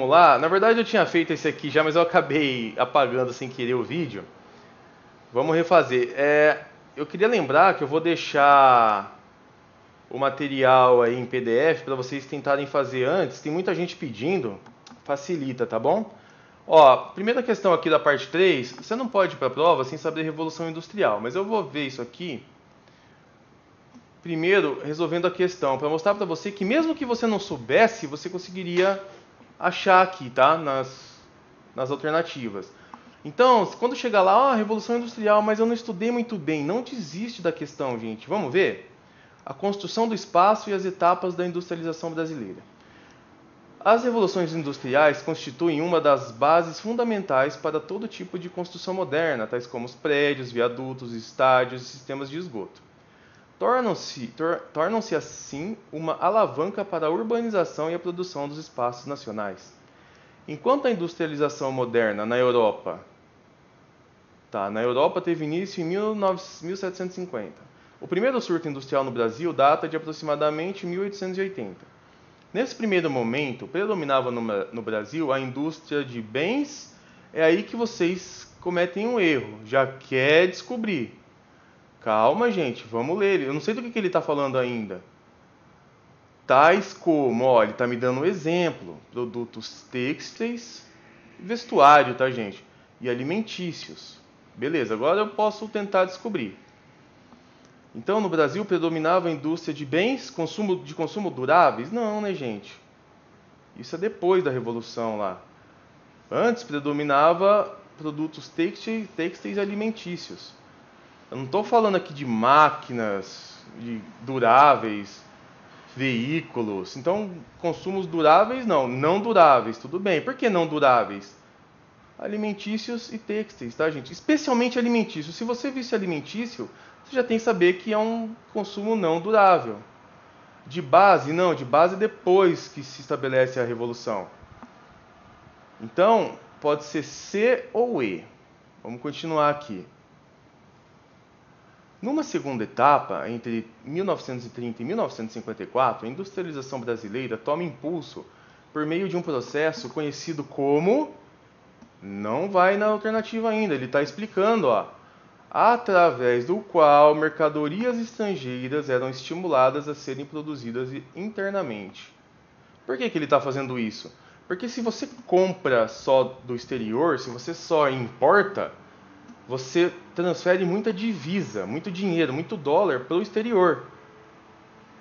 Vamos lá. Na verdade eu tinha feito esse aqui já, mas eu acabei apagando sem querer o vídeo. Vamos refazer. Eu queria lembrar que eu vou deixar o material aí em PDF para vocês tentarem fazer antes. Tem muita gente pedindo. Facilita, tá bom? Ó, primeira questão aqui da parte 3. Você não pode ir para a prova sem saber Revolução Industrial, mas eu vou ver isso aqui primeiro resolvendo a questão, para mostrar para você que mesmo que você não soubesse, você conseguiria achar aqui, tá? Nas alternativas. Então, quando chegar lá, Revolução Industrial, mas eu não estudei muito bem, não desiste da questão, gente. Vamos ver? A construção do espaço e as etapas da industrialização brasileira. As revoluções industriais constituem uma das bases fundamentais para todo tipo de construção moderna, tais como os prédios, viadutos, estádios e sistemas de esgoto. Tornam-se assim uma alavanca para a urbanização e a produção dos espaços nacionais. Enquanto a industrialização moderna na Europa teve início em 1750. O primeiro surto industrial no Brasil data de aproximadamente 1880. Nesse primeiro momento, predominava no Brasil a indústria de bens. É aí que vocês cometem um erro, já quer descobrir. Calma, gente, vamos ler. Eu não sei do que ele está falando ainda. Tais como, ó, ele está me dando um exemplo: produtos têxteis, vestuário, tá, gente? E alimentícios. Beleza, agora eu posso tentar descobrir. Então, no Brasil predominava a indústria de bens de consumo duráveis? Não, né, gente? Isso é depois da Revolução lá. Antes predominava produtos têxteis e alimentícios. Eu não estou falando aqui de máquinas, de duráveis, veículos. Então, consumos duráveis não duráveis, tudo bem. Por que não duráveis? Alimentícios e têxteis, tá, gente? Especialmente alimentícios. Se você visse alimentício, você já tem que saber que é um consumo não durável. De base, não, de base depois que se estabelece a revolução. Então, pode ser C ou E. Vamos continuar aqui. Numa segunda etapa, entre 1930 e 1954, a industrialização brasileira toma impulso por meio de um processo conhecido como... Não vai na alternativa ainda, ele está explicando, ó. Através do qual mercadorias estrangeiras eram estimuladas a serem produzidas internamente. Por que ele está fazendo isso? Porque se você compra só do exterior, se você só importa, você transfere muita divisa, muito dinheiro, muito dólar para o exterior.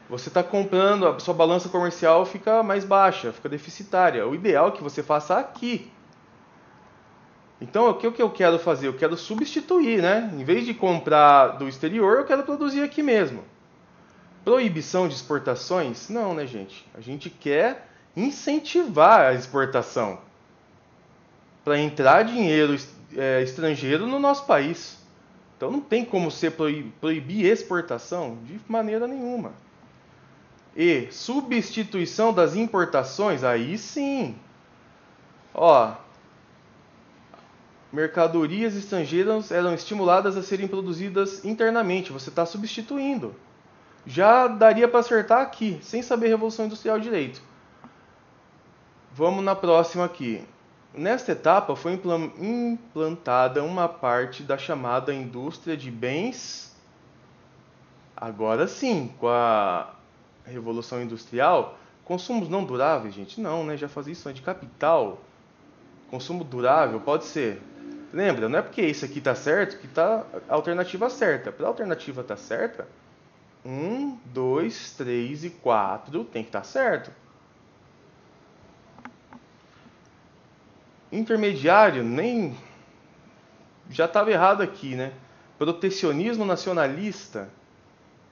Você está comprando, a sua balança comercial fica mais baixa, fica deficitária. O ideal é que você faça aqui. Então, o que eu quero fazer? Eu quero substituir, né? Em vez de comprar do exterior, eu quero produzir aqui mesmo. Proibição de exportações? Não, né, gente? A gente quer incentivar a exportação para entrar dinheiro estrangeiro no nosso país. Então, não tem como ser proibir exportação de maneira nenhuma. E substituição das importações? Aí sim. Ó, mercadorias estrangeiras eram estimuladas a serem produzidas internamente. Você está substituindo. Já daria para acertar aqui, sem saber Revolução Industrial direito. Vamos na próxima aqui. Nesta etapa foi implantada uma parte da chamada indústria de bens. Agora sim, com a Revolução Industrial, consumos não duráveis, gente? Não, né? Já fazia isso de capital. Consumo durável pode ser. Lembra, não é porque isso aqui está certo que está a alternativa certa. Para a alternativa estar certa, 1, 2, 3 e 4 tem que estar certo. Intermediário, nem... Já estava errado aqui, né? Protecionismo nacionalista.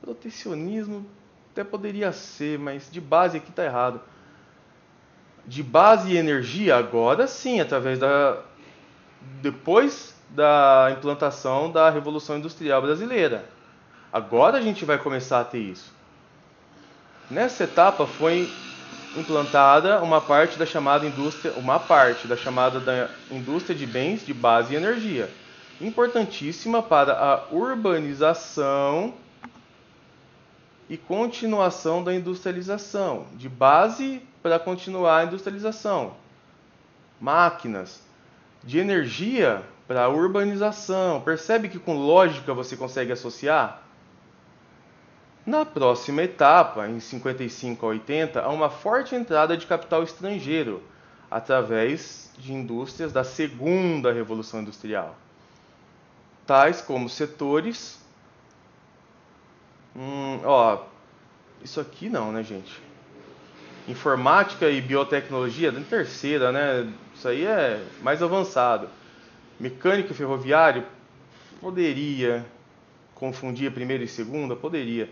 Protecionismo até poderia ser, mas de base aqui está errado. De base e energia, agora sim, depois da implantação da Revolução Industrial Brasileira. Agora a gente vai começar a ter isso. Nessa etapa foi implantada uma parte da chamada indústria de bens de base e energia, importantíssima para a urbanização e continuação da industrialização, de base para continuar a industrialização. máquinas, de energia para a urbanização. Percebe que com lógica você consegue associar? Na próxima etapa, em 55 a 80, há uma forte entrada de capital estrangeiro, através de indústrias da segunda Revolução Industrial, tais como setores... isso aqui não, né, gente? Informática e biotecnologia, da terceira, né? Isso aí é mais avançado. Mecânico ferroviário, poderia confundir a primeira e segunda, poderia.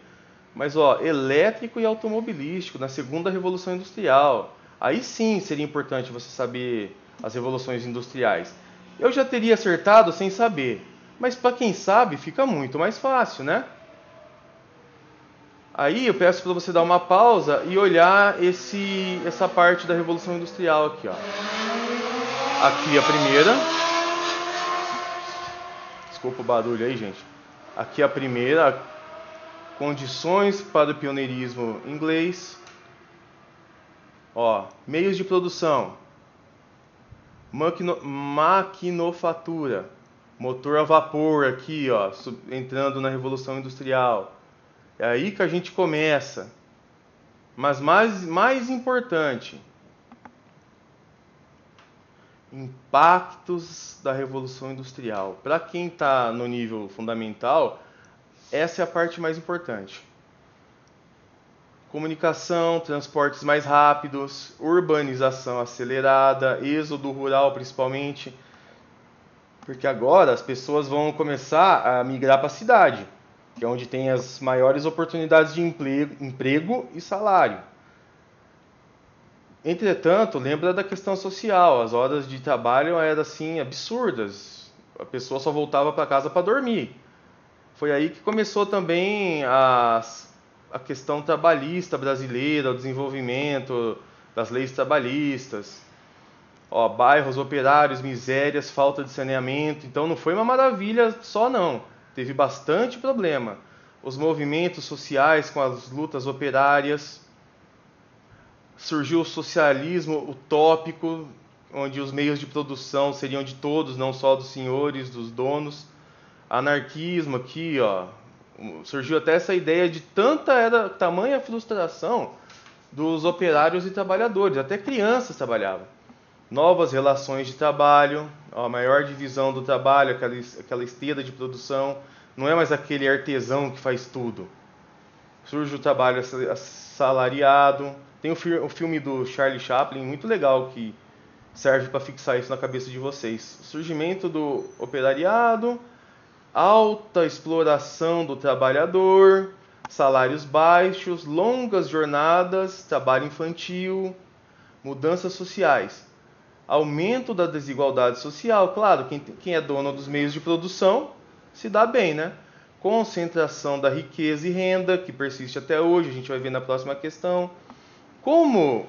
Mas, elétrico e automobilístico, na segunda Revolução Industrial. Aí sim seria importante você saber as revoluções industriais. Eu já teria acertado sem saber, mas para quem sabe fica muito mais fácil, né? Aí eu peço para você dar uma pausa e olhar essa parte da Revolução Industrial aqui, ó. Aqui a primeira. Desculpa o barulho aí, gente. Aqui a primeira. Condições para o pioneirismo inglês. Meios de produção. Maquinofatura. Motor a vapor aqui, entrando na Revolução Industrial. É aí que a gente começa. Mas mais importante, impactos da Revolução Industrial. Para quem está no nível fundamental, essa é a parte mais importante. Comunicação, transportes mais rápidos, urbanização acelerada, êxodo rural principalmente, porque agora as pessoas vão começar a migrar para a cidade, que é onde tem as maiores oportunidades de emprego e salário. Entretanto, lembra da questão social, as horas de trabalho eram assim absurdas, a pessoa só voltava para casa para dormir. Foi aí que começou também a questão trabalhista brasileira, o desenvolvimento das leis trabalhistas. Bairros operários, misérias, falta de saneamento. Então não foi uma maravilha só não, teve bastante problema. Os movimentos sociais com as lutas operárias. Surgiu o socialismo utópico, onde os meios de produção seriam de todos, não só dos senhores, dos donos. Anarquismo aqui, surgiu até essa ideia de tamanha frustração dos operários e trabalhadores, até crianças trabalhavam. Novas relações de trabalho, a maior divisão do trabalho, aquela esteira de produção, não é mais aquele artesão que faz tudo. Surge o trabalho assalariado. Tem o filme do Charlie Chaplin, muito legal, que serve para fixar isso na cabeça de vocês. O surgimento do operariado, alta exploração do trabalhador, salários baixos, longas jornadas, trabalho infantil, mudanças sociais, aumento da desigualdade social. Claro, quem é dono dos meios de produção se dá bem, né? Concentração da riqueza e renda, que persiste até hoje, a gente vai ver na próxima questão. Como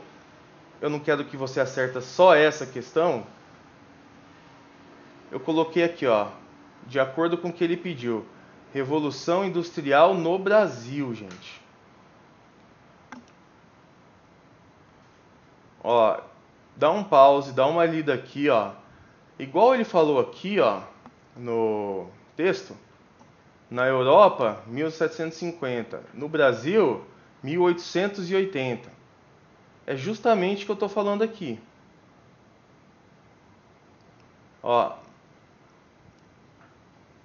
eu não quero que você acerte só essa questão, eu coloquei aqui, de acordo com o que ele pediu, Revolução Industrial no Brasil, gente. Dá um pause, dá uma lida aqui, Igual ele falou aqui, no texto, na Europa, 1750, no Brasil, 1880. É justamente o que eu estou falando aqui.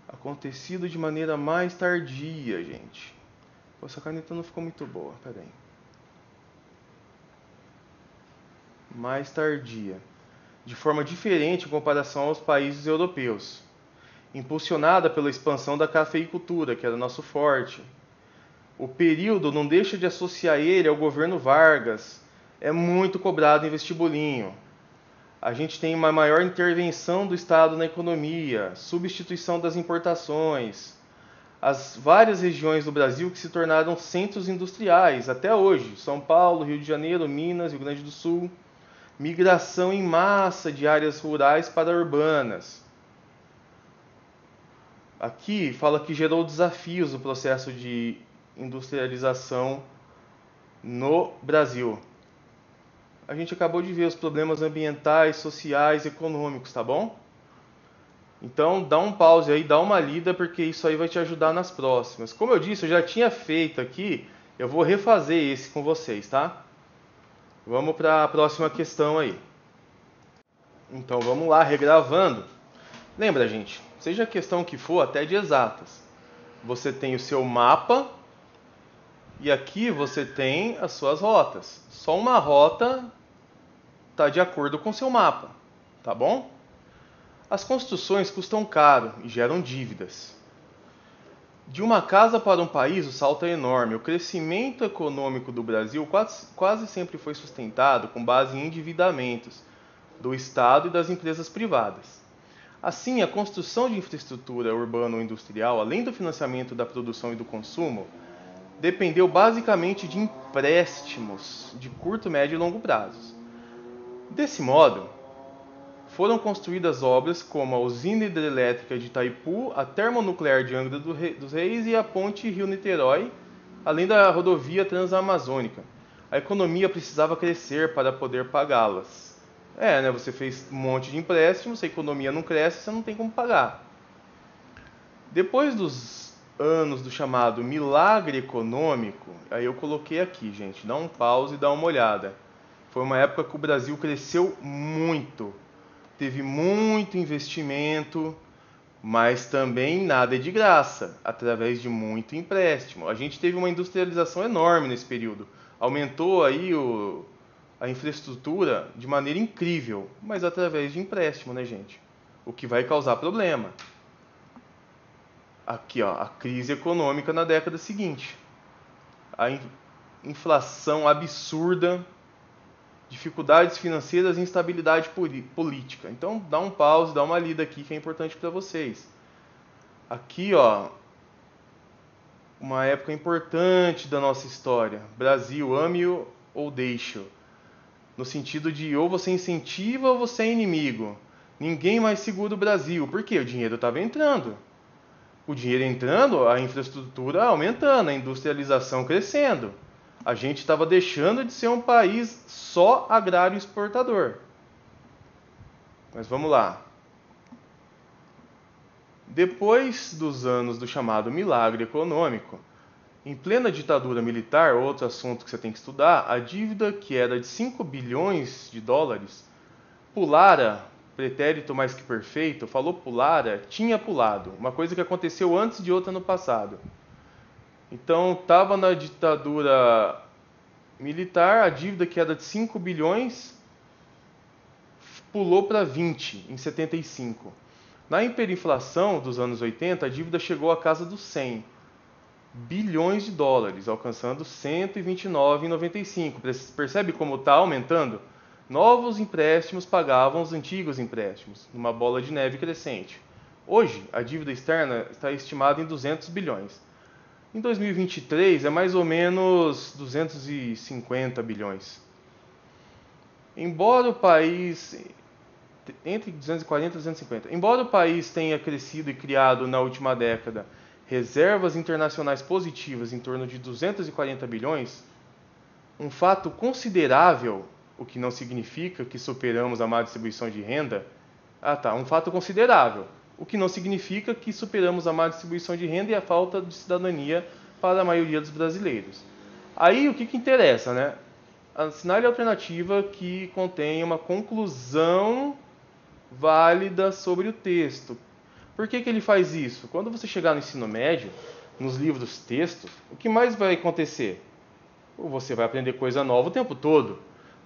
Acontecido de maneira mais tardia, gente. Essa caneta não ficou muito boa, peraí. Mais tardia. De forma diferente em comparação aos países europeus. Impulsionada pela expansão da cafeicultura, que era nosso forte. O período não deixa de associar ele ao governo Vargas. É muito cobrado em vestibulinho. A gente tem uma maior intervenção do Estado na economia, substituição das importações, as várias regiões do Brasil que se tornaram centros industriais até hoje, São Paulo, Rio de Janeiro, Minas, Rio Grande do Sul, migração em massa de áreas rurais para urbanas. Aqui fala que gerou desafios no processo de industrialização no Brasil. a gente acabou de ver os problemas ambientais, sociais, econômicos, tá bom? Então dá um pause aí, dá uma lida, porque isso aí vai te ajudar nas próximas. Como eu disse, eu já tinha feito aqui, eu vou refazer esse com vocês, tá? Vamos para a próxima questão aí. Então vamos lá, regravando. Lembra, gente, seja a questão que for, até de exatas. Você tem o seu mapa e aqui você tem as suas rotas. Só uma rota está de acordo com o seu mapa, tá bom? As construções custam caro e geram dívidas. De uma casa para um país, o salto é enorme. O crescimento econômico do Brasil quase sempre foi sustentado com base em endividamentos do Estado e das empresas privadas. Assim, a construção de infraestrutura urbana ou industrial, além do financiamento da produção e do consumo, dependeu basicamente de empréstimos de curto, médio e longo prazos. Desse modo, foram construídas obras como a usina hidrelétrica de Itaipu, a termonuclear de Angra dos Reis e a ponte Rio-Niterói, além da rodovia transamazônica. A economia precisava crescer para poder pagá-las. Né? Você fez um monte de empréstimos, se a economia não cresce, você não tem como pagar. Depois dos anos do chamado milagre econômico, aí eu coloquei aqui, gente, dá um pause e dá uma olhada. Foi uma época que o Brasil cresceu muito. Teve muito investimento, mas também nada é de graça, através de muito empréstimo. A gente teve uma industrialização enorme nesse período. Aumentou aí a infraestrutura de maneira incrível, mas através de empréstimo, né, gente? O que vai causar problema. Aqui, ó, a crise econômica na década seguinte. A inflação absurda, dificuldades financeiras e instabilidade política. Então, dá um pause, dá uma lida aqui que é importante para vocês. Aqui, ó, uma época importante da nossa história. Brasil, ame-o ou deixe-o. No sentido de ou você incentiva ou você é inimigo. Ninguém mais segura o Brasil. Por quê? O dinheiro estava entrando. O dinheiro entrando, a infraestrutura aumentando, a industrialização crescendo. A gente estava deixando de ser um país só agrário exportador. Mas vamos lá. Depois dos anos do chamado milagre econômico, em plena ditadura militar, outro assunto que você tem que estudar, a dívida que era de 5 bilhões de dólares, pulara, pretérito mais que perfeito, falou pulara, tinha pulado. Uma coisa que aconteceu antes de outra no passado. Então, estava na ditadura militar, a dívida que era de 5 bilhões pulou para 20 em 75. Na hiperinflação dos anos 80, a dívida chegou à casa dos 100 bilhões de dólares, alcançando 129 em 95. Percebe como está aumentando? Novos empréstimos pagavam os antigos empréstimos, numa bola de neve crescente. Hoje, a dívida externa está estimada em 200 bilhões. Em 2023 é mais ou menos 250 bilhões. Embora o país entre 240 e 250. Embora o país tenha crescido e criado na última década reservas internacionais positivas em torno de 240 bilhões, um fato considerável, o que não significa que superamos a má distribuição de renda. Um fato considerável. O que não significa que superamos a má distribuição de renda e a falta de cidadania para a maioria dos brasileiros. Aí o que interessa, né? Assinale a alternativa que contém uma conclusão válida sobre o texto. Por que ele faz isso? Quando você chegar no ensino médio, nos livros textos, o que mais vai acontecer? Você vai aprender coisa nova o tempo todo.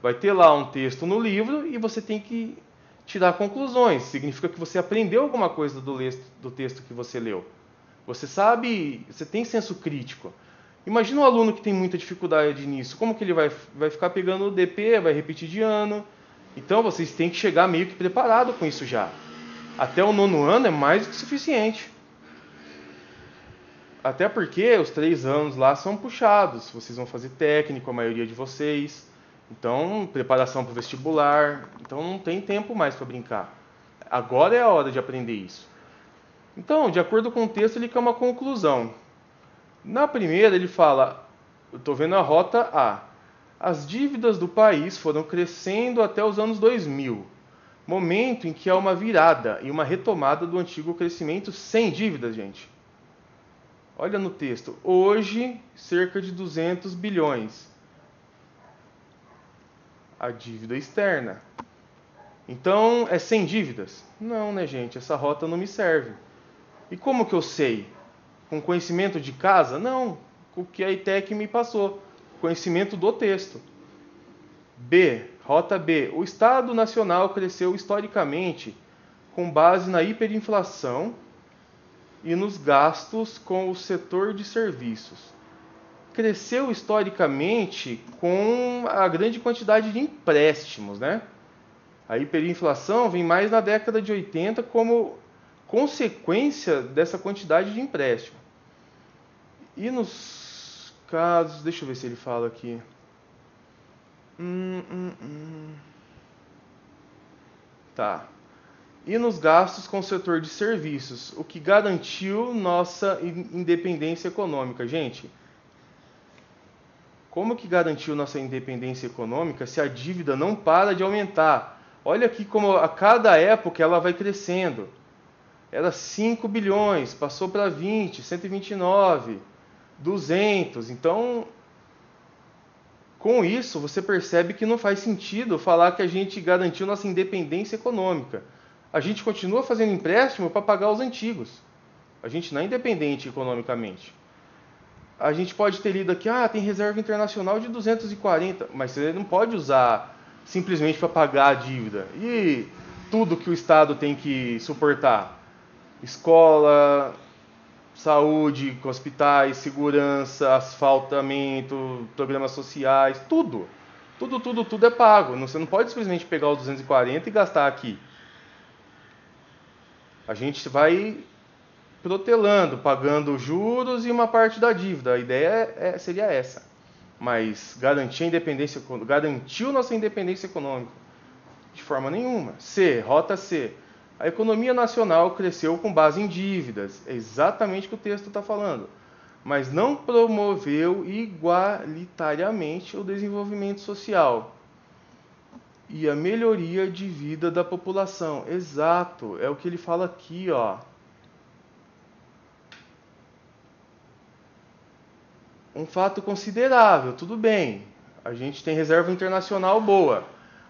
Vai ter lá um texto no livro e você tem que tirar conclusões. Significa que você aprendeu alguma coisa do texto que você leu. Você sabe, você tem senso crítico. Imagina um aluno que tem muita dificuldade nisso. Como que ele vai ficar pegando o DP, vai repetir de ano? Então vocês têm que chegar meio que preparado com isso já. Até o 9º ano é mais do que suficiente. Até porque os 3 anos lá são puxados. Vocês vão fazer técnico, a maioria de vocês. Então, preparação para o vestibular. Então, não tem tempo mais para brincar. Agora é a hora de aprender isso. Então, de acordo com o texto, ele quer uma conclusão. Na primeira, ele fala, eu estou vendo a rota A. As dívidas do país foram crescendo até os anos 2000, momento em que há uma virada e uma retomada do antigo crescimento sem dívidas, gente. Olha no texto, hoje cerca de 200 bilhões. A dívida externa. Então, é sem dívidas? Não, né, gente? Essa rota não me serve. E como que eu sei? Com conhecimento de casa? Não, com o que a ITEC me passou. Conhecimento do texto. B, rota B. O Estado Nacional cresceu historicamente com base na hiperinflação e nos gastos com o setor de serviços. Cresceu historicamente com a grande quantidade de empréstimos, né? A hiperinflação vem mais na década de 80 como consequência dessa quantidade de empréstimo. E nos casos, deixa eu ver se ele fala aqui. Tá. E nos gastos com o setor de serviços, o que garantiu nossa independência econômica. Gente, como que garantiu nossa independência econômica se a dívida não para de aumentar? Olha aqui como a cada época ela vai crescendo. Era 5 bilhões, passou para 20, 129, 200. Então, com isso, você percebe que não faz sentido falar que a gente garantiu nossa independência econômica. A gente continua fazendo empréstimo para pagar os antigos. A gente não é independente economicamente. A gente pode ter lido aqui, tem reserva internacional de 240, mas você não pode usar simplesmente para pagar a dívida. E tudo que o Estado tem que suportar? Escola, saúde, hospitais, segurança, asfaltamento, programas sociais, tudo. Tudo é pago. Você não pode simplesmente pegar os 240 e gastar aqui. A gente vai protelando, pagando juros e uma parte da dívida. A ideia seria essa. Mas garantiu nossa independência econômica? De forma nenhuma. C, rota C. A economia nacional cresceu com base em dívidas. É exatamente o que o texto está falando. Mas não promoveu igualitariamente o desenvolvimento social e a melhoria de vida da população. Exato, é o que ele fala aqui, ó. Um fato considerável, tudo bem. A gente tem reserva internacional boa.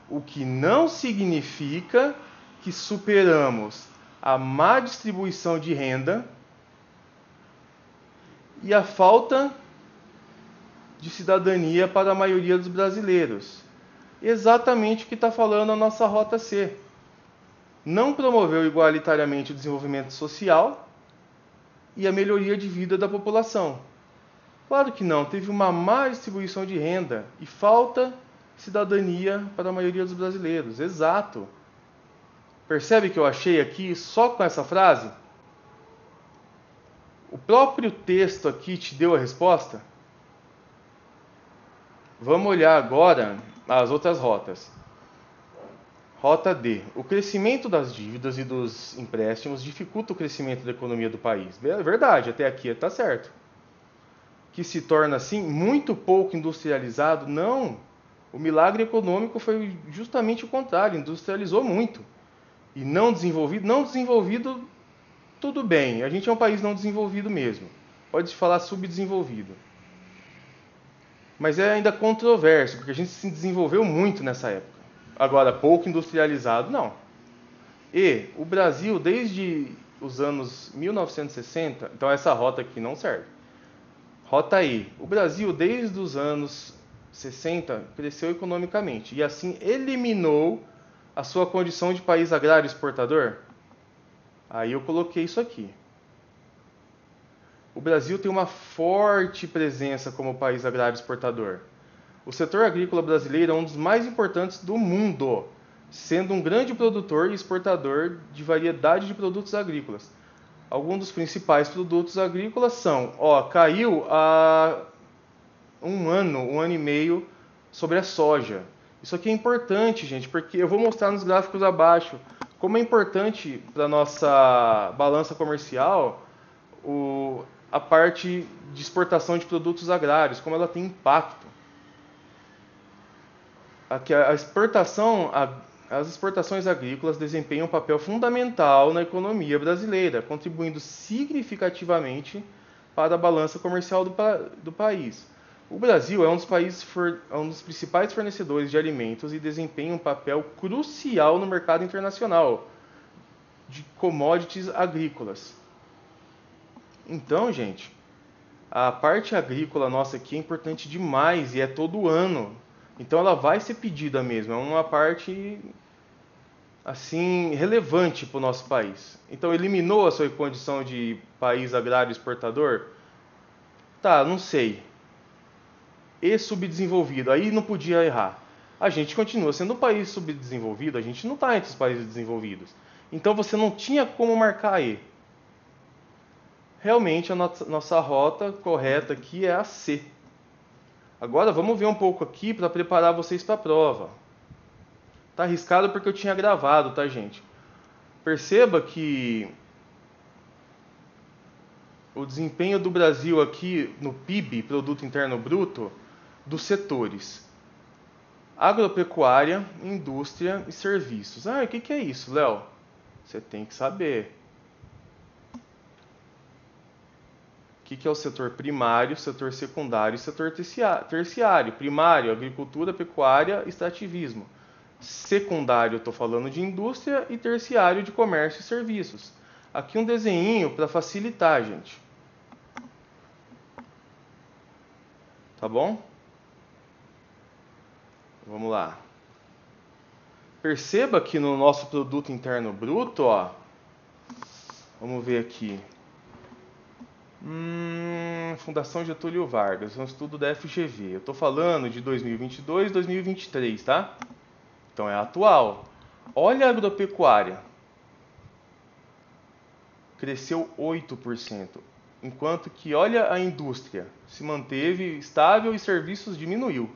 O que não significa que superamos a má distribuição de renda e a falta de cidadania para a maioria dos brasileiros. Exatamente o que está falando a nossa Rota C. Não promoveu igualitariamente o desenvolvimento social e a melhoria de vida da população. Claro que não, teve uma má distribuição de renda e falta de cidadania para a maioria dos brasileiros. Exato. Percebe que eu achei aqui só com essa frase? O próprio texto aqui te deu a resposta? Vamos olhar agora as outras rotas. Rota D. O crescimento das dívidas e dos empréstimos dificulta o crescimento da economia do país. É verdade, até aqui está certo. Que se torna, assim, muito pouco industrializado? Não. O milagre econômico foi justamente o contrário, industrializou muito. E não desenvolvido, tudo bem. A gente é um país não desenvolvido mesmo. Pode-se falar subdesenvolvido. Mas é ainda controverso, porque a gente se desenvolveu muito nessa época. Agora, pouco industrializado, não. E o Brasil, desde os anos 1960, então essa rota aqui não serve. Rota E. O Brasil, desde os anos 60, cresceu economicamente e assim eliminou a sua condição de país agrário exportador? Aí eu coloquei isso aqui. O Brasil tem uma forte presença como país agrário exportador. O setor agrícola brasileiro é um dos mais importantes do mundo, sendo um grande produtor e exportador de variedade de produtos agrícolas. Alguns dos principais produtos agrícolas são, caiu há um ano e meio sobre a soja. Isso aqui é importante, gente, porque eu vou mostrar nos gráficos abaixo como é importante para a nossa balança comercial a parte de exportação de produtos agrários, como ela tem impacto. aqui a exportação, as exportações agrícolas desempenham um papel fundamental na economia brasileira, contribuindo significativamente para a balança comercial do país. O Brasil é um dos principais fornecedores de alimentos e desempenha um papel crucial no mercado internacional de commodities agrícolas. Então, gente, a parte agrícola nossa aqui é importante demais e é todo ano. Então ela vai ser pedida mesmo, é uma parte assim relevante para o nosso país. Então eliminou a sua condição de país agrário exportador? Tá, não sei. E subdesenvolvido, aí não podia errar. A gente continua sendo um país subdesenvolvido, a gente não está entre os países desenvolvidos. Então você não tinha como marcar E. Realmente a nossa rota correta aqui é a C. Agora vamos ver um pouco aqui para preparar vocês para a prova. Tá arriscado porque eu tinha gravado, tá, gente? Perceba que o desempenho do Brasil aqui no PIB, Produto Interno Bruto, dos setores agropecuária, indústria e serviços. Ah, o que é isso, Léo? Você tem que saber. O que é o setor primário, setor secundário e setor terciário? Primário, agricultura, pecuária, extrativismo. Secundário, estou falando de indústria, e terciário, de comércio e serviços. Aqui um desenho para facilitar, gente. Tá bom? Vamos lá. Perceba que no nosso produto interno bruto, ó, vamos ver aqui. Fundação Getúlio Vargas, um estudo da FGV. Eu estou falando de 2022, 2023, tá? Então é atual. Olha a agropecuária. Cresceu 8%. Enquanto que, olha a indústria. Se manteve estável e serviços diminuiu.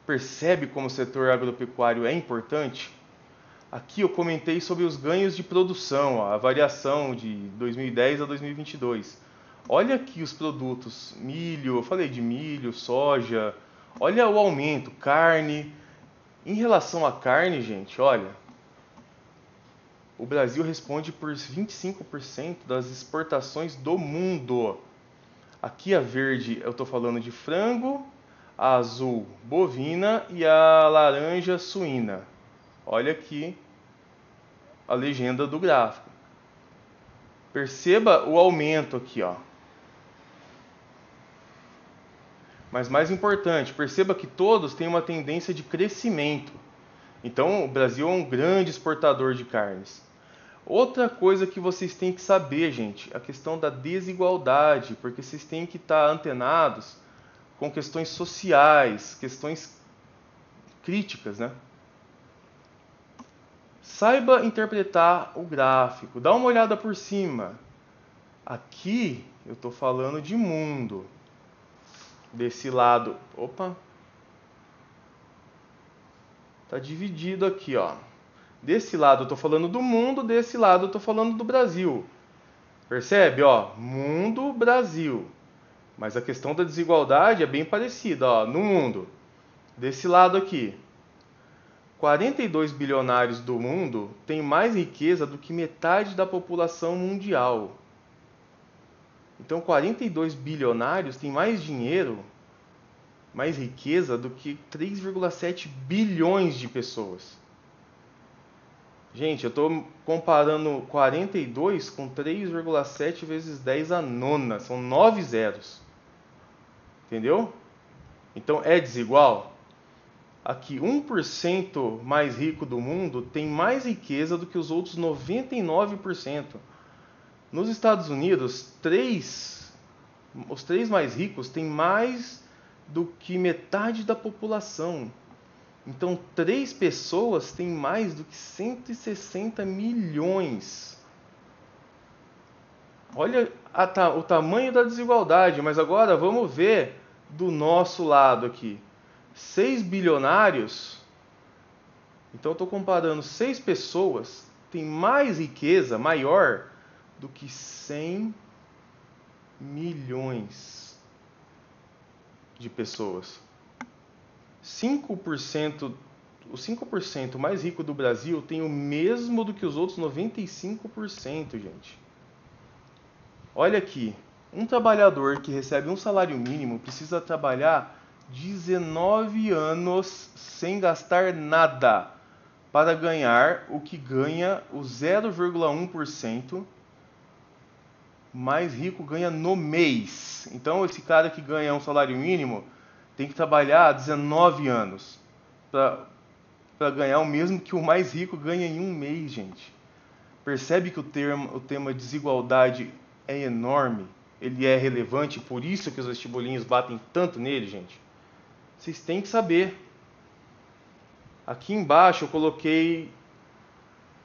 Percebe como o setor agropecuário é importante? Aqui eu comentei sobre os ganhos de produção, ó, a variação de 2010 a 2022. Olha aqui os produtos, milho, eu falei de milho, soja, olha o aumento, carne. Em relação à carne, gente, olha, o Brasil responde por 25% das exportações do mundo. Aqui a verde eu estou falando de frango, a azul bovina e a laranja suína. Olha aqui a legenda do gráfico. Perceba o aumento aqui, ó. Mas mais importante, perceba que todos têm uma tendência de crescimento. Então, o Brasil é um grande exportador de carnes. Outra coisa que vocês têm que saber, gente, a questão da desigualdade, porque vocês têm que estar antenados com questões sociais, questões críticas, né? Saiba interpretar o gráfico, dá uma olhada por cima. Aqui eu estou falando de mundo. Desse lado, opa, tá dividido aqui, ó. Desse lado eu estou falando do mundo, desse lado eu estou falando do Brasil. Percebe, ó? Mundo, Brasil. Mas a questão da desigualdade é bem parecida, ó, no mundo. Desse lado aqui, 42 bilionários do mundo têm mais riqueza do que metade da população mundial. Então, 42 bilionários têm mais dinheiro, mais riqueza do que 3,7 bilhões de pessoas. Gente, eu estou comparando 42 com 3,7 vezes 10 a nona. São 9 zeros. Entendeu? Então, é desigual? Aqui, 1% mais rico do mundo tem mais riqueza do que os outros 99%. Nos Estados Unidos, os 3 mais ricos têm mais do que metade da população. Então, 3 pessoas têm mais do que 160 milhões. Olha o tamanho da desigualdade, mas agora vamos ver do nosso lado aqui. 6 bilionários, então eu estou comparando 6 pessoas, têm mais riqueza, maior, do que 100 milhões de pessoas. 5% os 5% mais ricos do Brasil têm o mesmo do que os outros 95%, gente. Olha aqui, um trabalhador que recebe um salário mínimo precisa trabalhar 19 anos sem gastar nada para ganhar o que ganha o 0,1% mais rico ganha no mês. Então esse cara que ganha um salário mínimo tem que trabalhar 19 anos para ganhar o mesmo que o mais rico ganha em um mês, gente. Percebe que o tema desigualdade é enorme, ele é relevante, por isso que os vestibulinhos batem tanto nele, gente. Vocês têm que saber. Aqui embaixo eu coloquei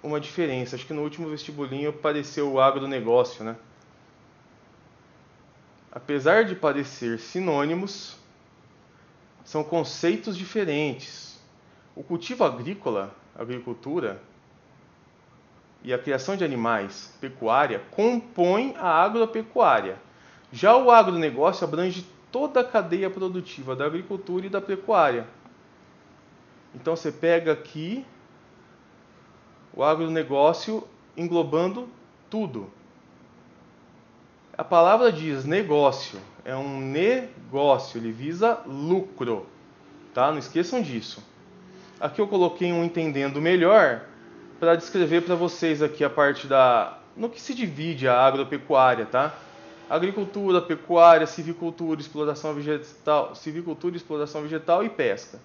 uma diferença. Acho que no último vestibulinho apareceu o agronegócio, né? Apesar de parecer sinônimos, são conceitos diferentes. O cultivo agrícola, agricultura, e a criação de animais, pecuária, compõem a agropecuária. Já o agronegócio abrange toda a cadeia produtiva da agricultura e da pecuária. Então você pega aqui o agronegócio englobando tudo. A palavra diz negócio, é um negócio, ele visa lucro, tá? Não esqueçam disso. Aqui eu coloquei um entendendo melhor para descrever para vocês aqui a parte no que se divide a agropecuária, tá? Agricultura, pecuária, silvicultura, exploração vegetal e pesca.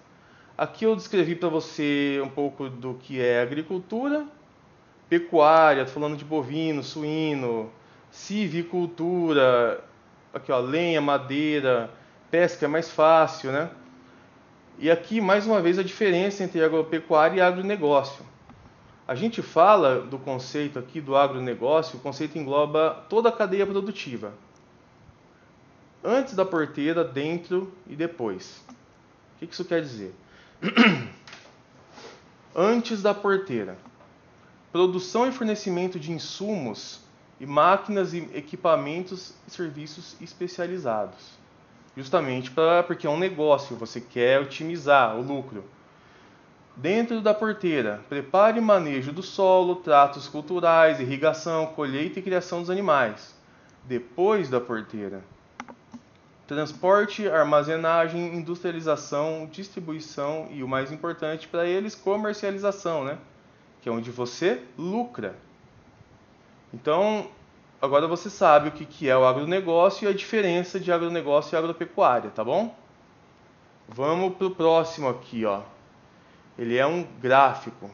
Aqui eu descrevi para você um pouco do que é agricultura, pecuária, tô falando de bovino, suíno, silvicultura, aqui ó, lenha, madeira, pesca é mais fácil, né? E aqui mais uma vez a diferença entre agropecuária e agronegócio. A gente fala do conceito aqui do agronegócio, o conceito engloba toda a cadeia produtiva. Antes da porteira, dentro e depois. O que isso quer dizer? Antes da porteira, produção e fornecimento de insumos e máquinas e equipamentos e serviços especializados. Justamente porque é um negócio, você quer otimizar o lucro. Dentro da porteira, preparo e manejo do solo, tratos culturais, irrigação, colheita e criação dos animais. Depois da porteira, transporte, armazenagem, industrialização, distribuição e, o mais importante para eles, comercialização, né? Que é onde você lucra. Então, agora você sabe o que é o agronegócio e a diferença de agronegócio e agropecuária, tá bom? Vamos para o próximo aqui, ó. Ele é um gráfico.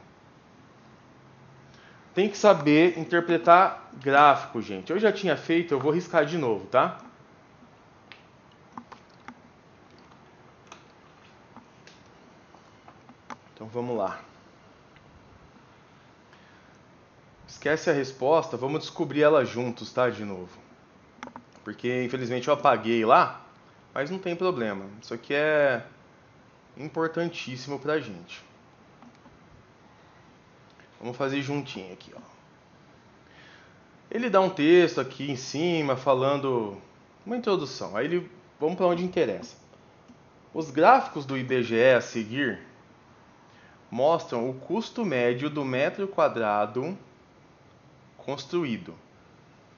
Tem que saber interpretar gráfico, gente. Eu já tinha feito, eu vou riscar de novo, tá? Então vamos lá. Esquece a resposta, vamos descobrir ela juntos, tá? De novo. Porque infelizmente eu apaguei lá, mas não tem problema. Isso aqui é importantíssimo pra gente. Vamos fazer juntinho aqui, ó. Ele dá um texto aqui em cima falando uma introdução. Aí vamos para onde interessa. Os gráficos do IBGE a seguir mostram o custo médio do metro quadrado construído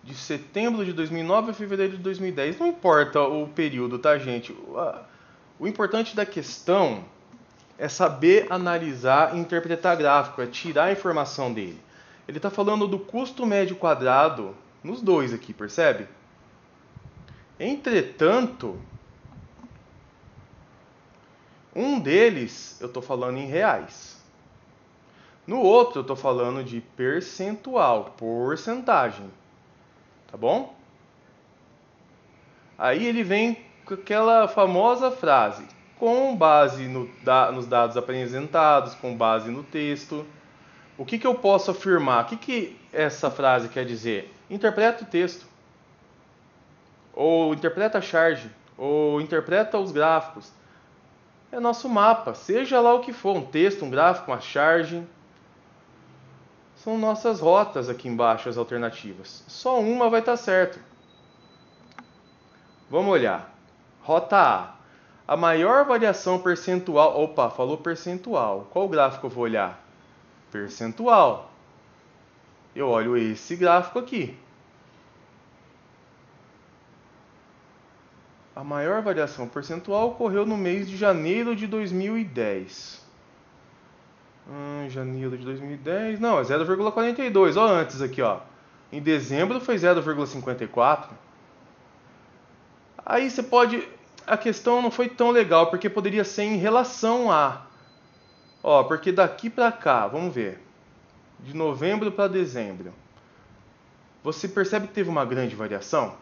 de setembro de 2009 a fevereiro de 2010. Não importa o período, tá, gente? O importante da questão é saber analisar e interpretar gráfico, é tirar a informação dele. Ele está falando do custo médio quadrado nos dois aqui, percebe? Entretanto, um deles eu estou falando em reais. No outro eu estou falando de percentual, porcentagem. Tá bom? Aí ele vem com aquela famosa frase, com base nos dados apresentados, com base no texto. O que eu posso afirmar? O que essa frase quer dizer? Interpreta o texto. Ou interpreta a charge. Ou interpreta os gráficos. É nosso mapa, seja lá o que for, um texto, um gráfico, uma charge. São nossas rotas aqui embaixo, as alternativas. Só uma vai estar certo. Vamos olhar. Rota A. A maior variação percentual... Opa, falou percentual. Qual gráfico eu vou olhar? Percentual. Eu olho esse gráfico aqui. A maior variação percentual ocorreu no mês de janeiro de 2010. Janeiro de 2010... Não, é 0,42. Olha antes aqui, ó. Em dezembro foi 0,54. Aí você pode... A questão não foi tão legal, porque poderia ser em relação a... Ó, porque daqui para cá, vamos ver. De novembro para dezembro. Você percebe que teve uma grande variação?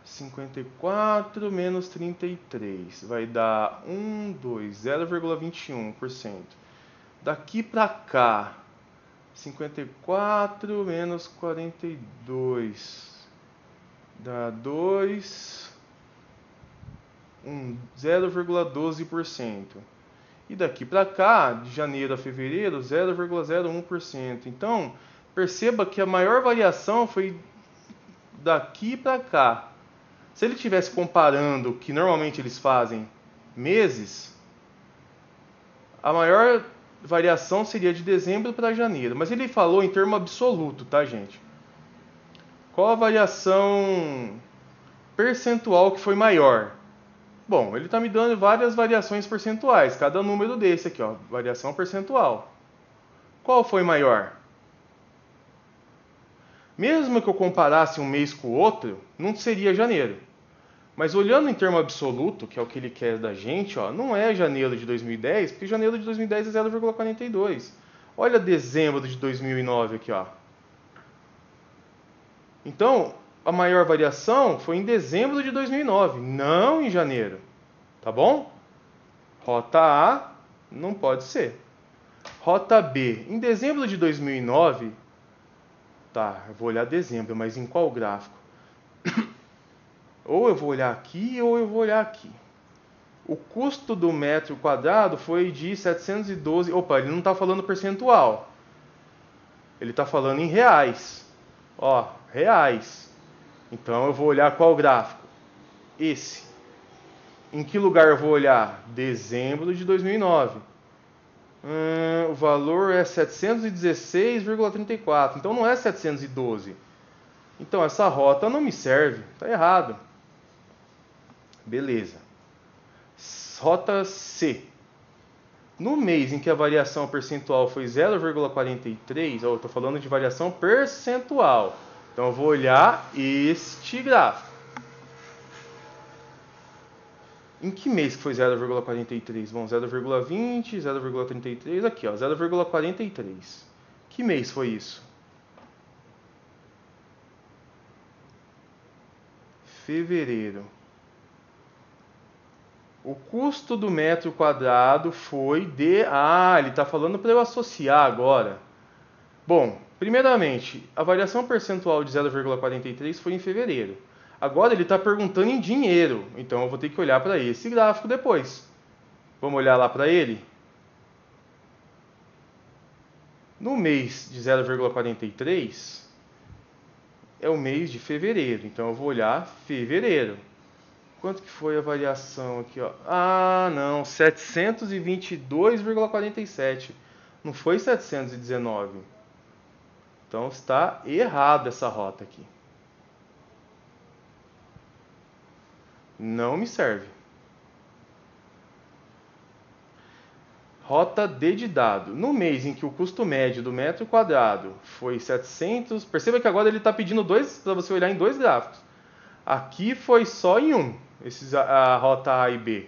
54 menos 33 vai dar 0,21%. Daqui para cá, 54 menos 42 dá 0,12%. E daqui para cá, de janeiro a fevereiro, 0,01%. Então, perceba que a maior variação foi daqui para cá. Se ele estivesse comparando o que normalmente eles fazem meses, a maior variação seria de dezembro para janeiro. Mas ele falou em termo absoluto, tá, gente? Qual a variação percentual que foi maior? Bom, ele está me dando várias variações percentuais. Cada número desse aqui, ó, variação percentual. Qual foi maior? Mesmo que eu comparasse um mês com o outro, não seria janeiro. Mas olhando em termo absoluto, que é o que ele quer da gente, ó, não é janeiro de 2010, porque janeiro de 2010 é 0,42. Olha dezembro de 2009 aqui, ó. Então, a maior variação foi em dezembro de 2009, não em janeiro. Tá bom? Rota A não pode ser. Rota B, em dezembro de 2009, tá, eu vou olhar dezembro, mas em qual gráfico? Ou eu vou olhar aqui ou eu vou olhar aqui. O custo do metro quadrado foi de 712... Opa, ele não está falando percentual. Ele está falando em reais. Ó, reais. Então eu vou olhar qual gráfico? Esse. Em que lugar eu vou olhar? Dezembro de 2009. O valor é 716,34. Então não é 712. Então essa rota não me serve. Está errado. Beleza. Rota C. No mês em que a variação percentual foi 0,43, eu estou falando de variação percentual. Então eu vou olhar este gráfico. Em que mês que foi 0,43? Bom, 0,20, 0,33, aqui ó, 0,43. Que mês foi isso? Fevereiro. O custo do metro quadrado foi de... ele está falando para eu associar agora. Bom, primeiramente, a variação percentual de 0,43 foi em fevereiro. Agora ele está perguntando em dinheiro, então eu vou ter que olhar para esse gráfico depois. Vamos olhar lá para ele? No mês de 0,43 é o mês de fevereiro, então eu vou olhar fevereiro. Quanto que foi a variação aqui, ó? Não, 722,47. Não foi 719. Então está errada essa rota aqui. Não me serve. Rota D de dado. No mês em que o custo médio do metro quadrado foi 700... Perceba que agora ele está pedindo para você olhar em dois gráficos. Aqui foi só em um, a rota A e B.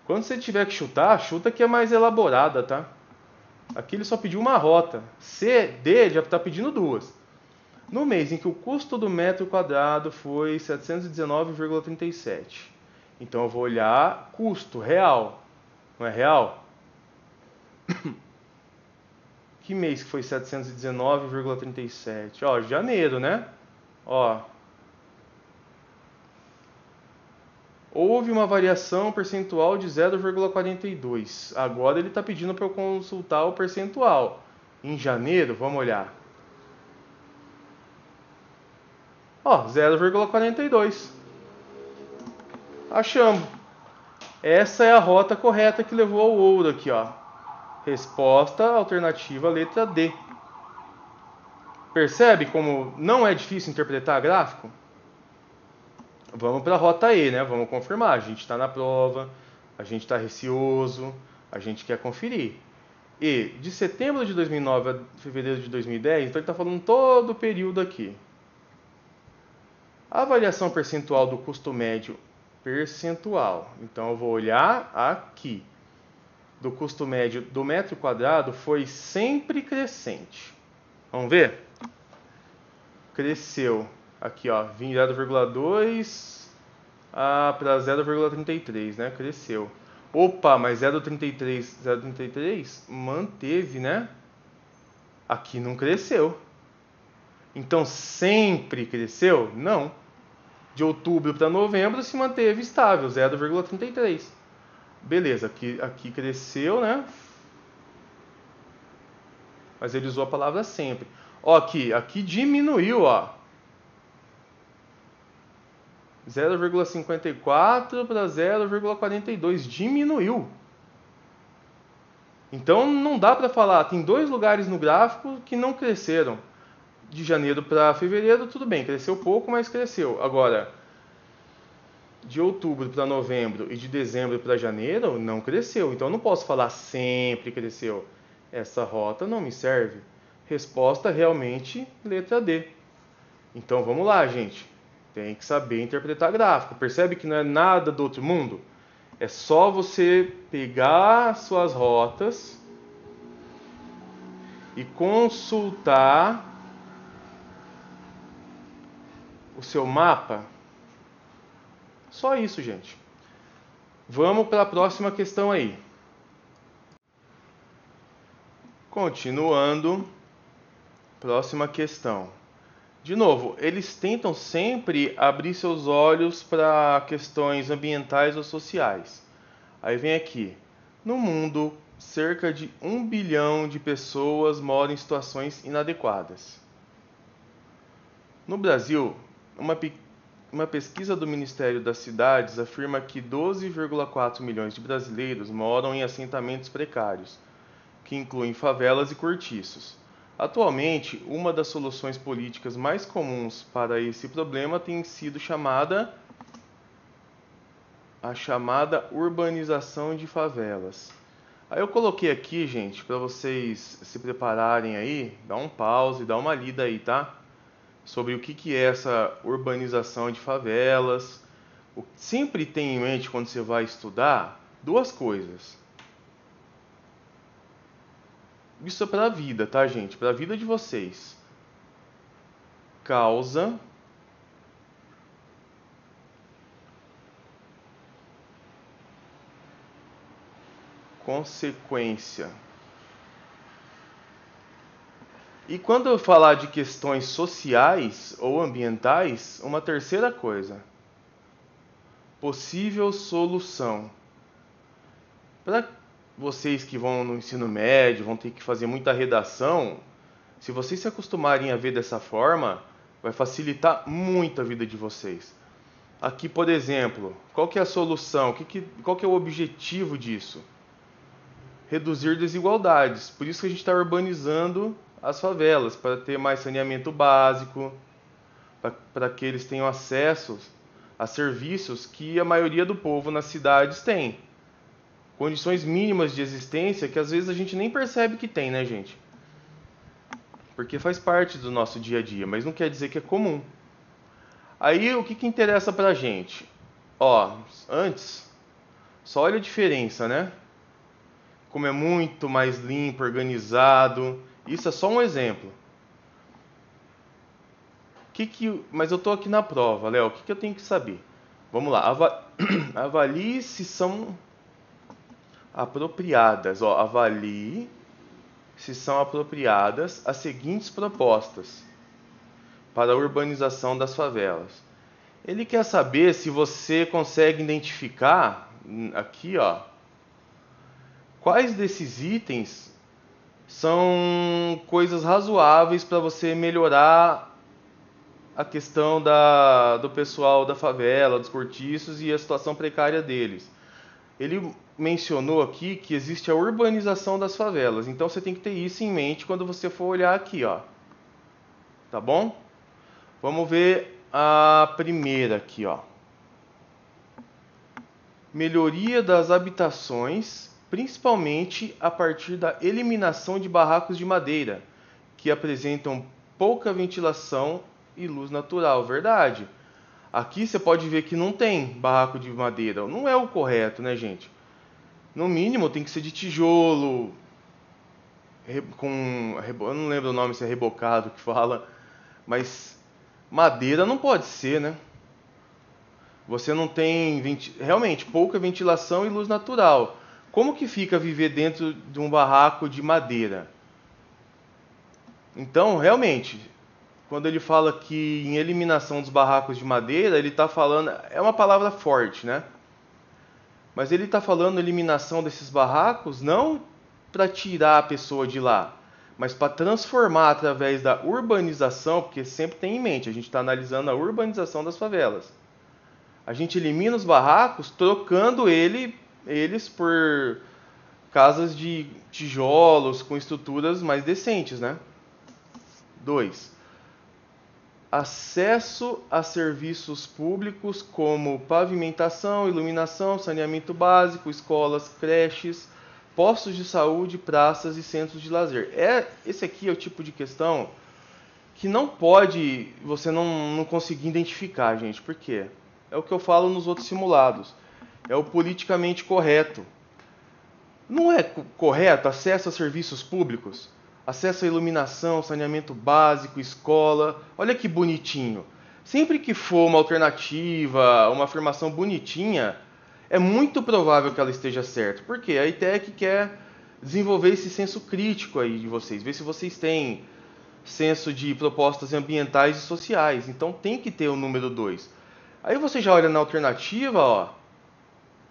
Quando você tiver que chutar, chuta que é mais elaborada, tá? Aqui ele só pediu uma rota. C, D já está pedindo duas. No mês em que o custo do metro quadrado foi 719,37. Então eu vou olhar custo real. Não é real? Que mês que foi 719,37? Ó, janeiro, né? Ó. Houve uma variação percentual de 0,42. Agora ele está pedindo para eu consultar o percentual. Em janeiro, vamos olhar. Ó, 0,42. Achamos. Essa é a rota correta que levou ao ouro aqui, ó. Resposta alternativa letra D. Percebe como não é difícil interpretar gráfico? Vamos para a rota E, né? Vamos confirmar. A gente está na prova, a gente está receoso, a gente quer conferir. E de setembro de 2009 a fevereiro de 2010, então ele está falando todo o período aqui. A variação percentual do custo médio percentual. Então eu vou olhar aqui. Do custo médio do metro quadrado foi sempre crescente. Vamos ver? Cresceu aqui, ó, 0,2 para 0,33, né? Cresceu. Opa, mas 0,33 manteve, né? Aqui não cresceu. Então sempre cresceu? Não. De outubro para novembro se manteve estável, 0,33. Beleza, aqui cresceu, né? Mas ele usou a palavra sempre. Ó, aqui diminuiu, ó. 0,54 para 0,42. Diminuiu. Então não dá para falar. Tem dois lugares no gráfico que não cresceram. De janeiro para fevereiro, tudo bem. Cresceu pouco, mas cresceu. Agora, de outubro para novembro e de dezembro para janeiro, não cresceu. Então eu não posso falar sempre cresceu. Essa rota não me serve. Resposta realmente letra D. Então vamos lá, gente. Tem que saber interpretar gráfico. Percebe que não é nada do outro mundo? É só você pegar suas rotas e consultar o seu mapa. Só isso, gente. Vamos para a próxima questão aí. Continuando, próxima questão. De novo, eles tentam sempre abrir seus olhos para questões ambientais ou sociais. Aí vem aqui. No mundo, cerca de 1 bilhão de pessoas moram em situações inadequadas. No Brasil, uma pesquisa do Ministério das Cidades afirma que 12,4 milhões de brasileiros moram em assentamentos precários, que incluem favelas e cortiços. Atualmente, uma das soluções políticas mais comuns para esse problema tem sido a chamada urbanização de favelas. Aí eu coloquei aqui, gente, para vocês se prepararem aí, dá um pause, dá uma lida aí, tá? Sobre o que é essa urbanização de favelas. Sempre tem em mente quando você vai estudar duas coisas. Isso é para a vida, tá, gente? Para a vida de vocês. Causa, consequência. E quando eu falar de questões sociais ou ambientais, uma terceira coisa. Possível solução. Para vocês que vão no ensino médio, vão ter que fazer muita redação, se vocês se acostumarem a ver dessa forma, vai facilitar muito a vida de vocês. Aqui, por exemplo, qual que é a solução? Qual que é o objetivo disso? Reduzir desigualdades. Por isso que a gente está urbanizando as favelas, para ter mais saneamento básico, para que eles tenham acesso a serviços que a maioria do povo nas cidades tem. Condições mínimas de existência que às vezes a gente nem percebe que tem, né, gente? Porque faz parte do nosso dia a dia, mas não quer dizer que é comum. Aí o que interessa pra gente? Ó, antes, só olha a diferença, né? Como é muito mais limpo, organizado. Isso é só um exemplo. Mas eu estou aqui na prova, Léo. O que eu tenho que saber? Vamos lá. Avalie se são apropriadas. Ó, avalie se são apropriadas as seguintes propostas para a urbanização das favelas. Ele quer saber se você consegue identificar aqui, ó, quais desses itens são coisas razoáveis para você melhorar a questão do pessoal da favela, dos cortiços e a situação precária deles. Ele mencionou aqui que existe a urbanização das favelas, então você tem que ter isso em mente quando você for olhar aqui, ó. Tá bom? Vamos ver a primeira aqui, ó. Melhoria das habitações, principalmente a partir da eliminação de barracos de madeira, que apresentam pouca ventilação e luz natural. Verdade. Aqui você pode ver que não tem barraco de madeira. Não é o correto, né, gente? No mínimo tem que ser de tijolo, eu não lembro o nome, se é rebocado que fala, mas madeira não pode ser, né? Você não tem realmente pouca ventilação e luz natural. Como que fica viver dentro de um barraco de madeira? Então, realmente, quando ele fala que em eliminação dos barracos de madeira, ele está falando, é uma palavra forte, né? Mas ele está falando eliminação desses barracos não para tirar a pessoa de lá, mas para transformar através da urbanização, porque sempre tem em mente, a gente está analisando a urbanização das favelas. A gente elimina os barracos trocando eles por casas de tijolos com estruturas mais decentes, né? 2. Acesso a serviços públicos como pavimentação, iluminação, saneamento básico, escolas, creches, postos de saúde, praças e centros de lazer. Esse aqui é o tipo de questão que não pode você não conseguir identificar, gente. Por quê? É o que eu falo nos outros simulados. É o politicamente correto. Não é correto acesso a serviços públicos? Acesso à iluminação, saneamento básico, escola. Olha que bonitinho. Sempre que for uma alternativa, uma afirmação bonitinha, é muito provável que ela esteja certa. Por quê? A ITEC quer desenvolver esse senso crítico aí de vocês, ver se vocês têm senso de propostas ambientais e sociais. Então tem que ter o número 2. Aí você já olha na alternativa, ó.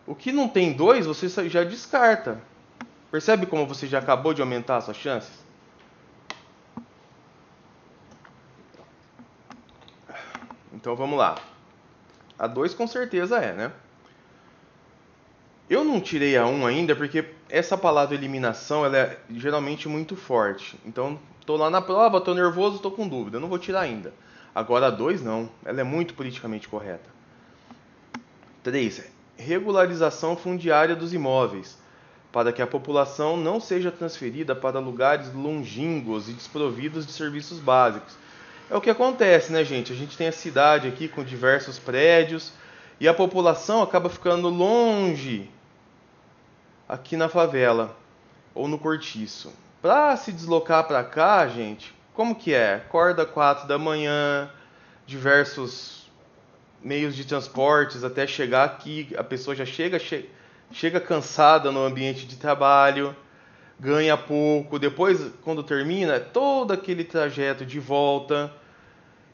O que não tem 2, você já descarta. Percebe como você já acabou de aumentar as suas chances? Então vamos lá. A 2 com certeza é, né? Eu não tirei a 1 ainda porque essa palavra eliminação ela é geralmente muito forte. Então, tô lá na prova, tô nervoso, tô com dúvida, eu não vou tirar ainda. Agora a 2 não, ela é muito politicamente correta. 3. Regularização fundiária dos imóveis, para que a população não seja transferida para lugares longínquos e desprovidos de serviços básicos. É o que acontece, né, gente? A gente tem a cidade aqui com diversos prédios e a população acaba ficando longe aqui na favela ou no cortiço. Para se deslocar para cá, gente, como que é? Acorda 4 da manhã, diversos meios de transportes até chegar aqui, a pessoa já chega cansada no ambiente de trabalho, ganha pouco, depois quando termina, todo aquele trajeto de volta.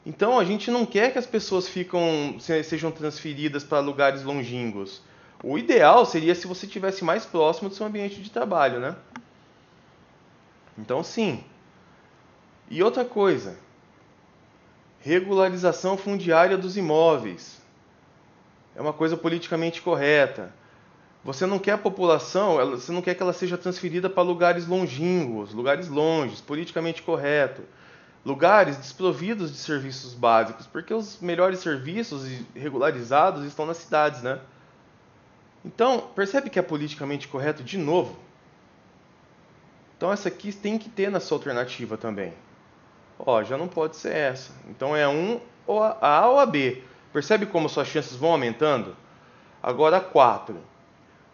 Então a gente não quer que as pessoas sejam transferidas para lugares longínquos. O ideal seria se você estivesse mais próximo do seu ambiente de trabalho, né? Então sim. E outra coisa, regularização fundiária dos imóveis. É uma coisa politicamente correta. Você não quer a população, você não quer que ela seja transferida para lugares longínquos, lugares longes, politicamente correto. Lugares desprovidos de serviços básicos, porque os melhores serviços regularizados estão nas cidades, né? Então, percebe que é politicamente correto de novo? Então essa aqui tem que ter na sua alternativa também. Ó, já não pode ser essa. Então é ou a A ou a B. Percebe como suas chances vão aumentando? Agora 4.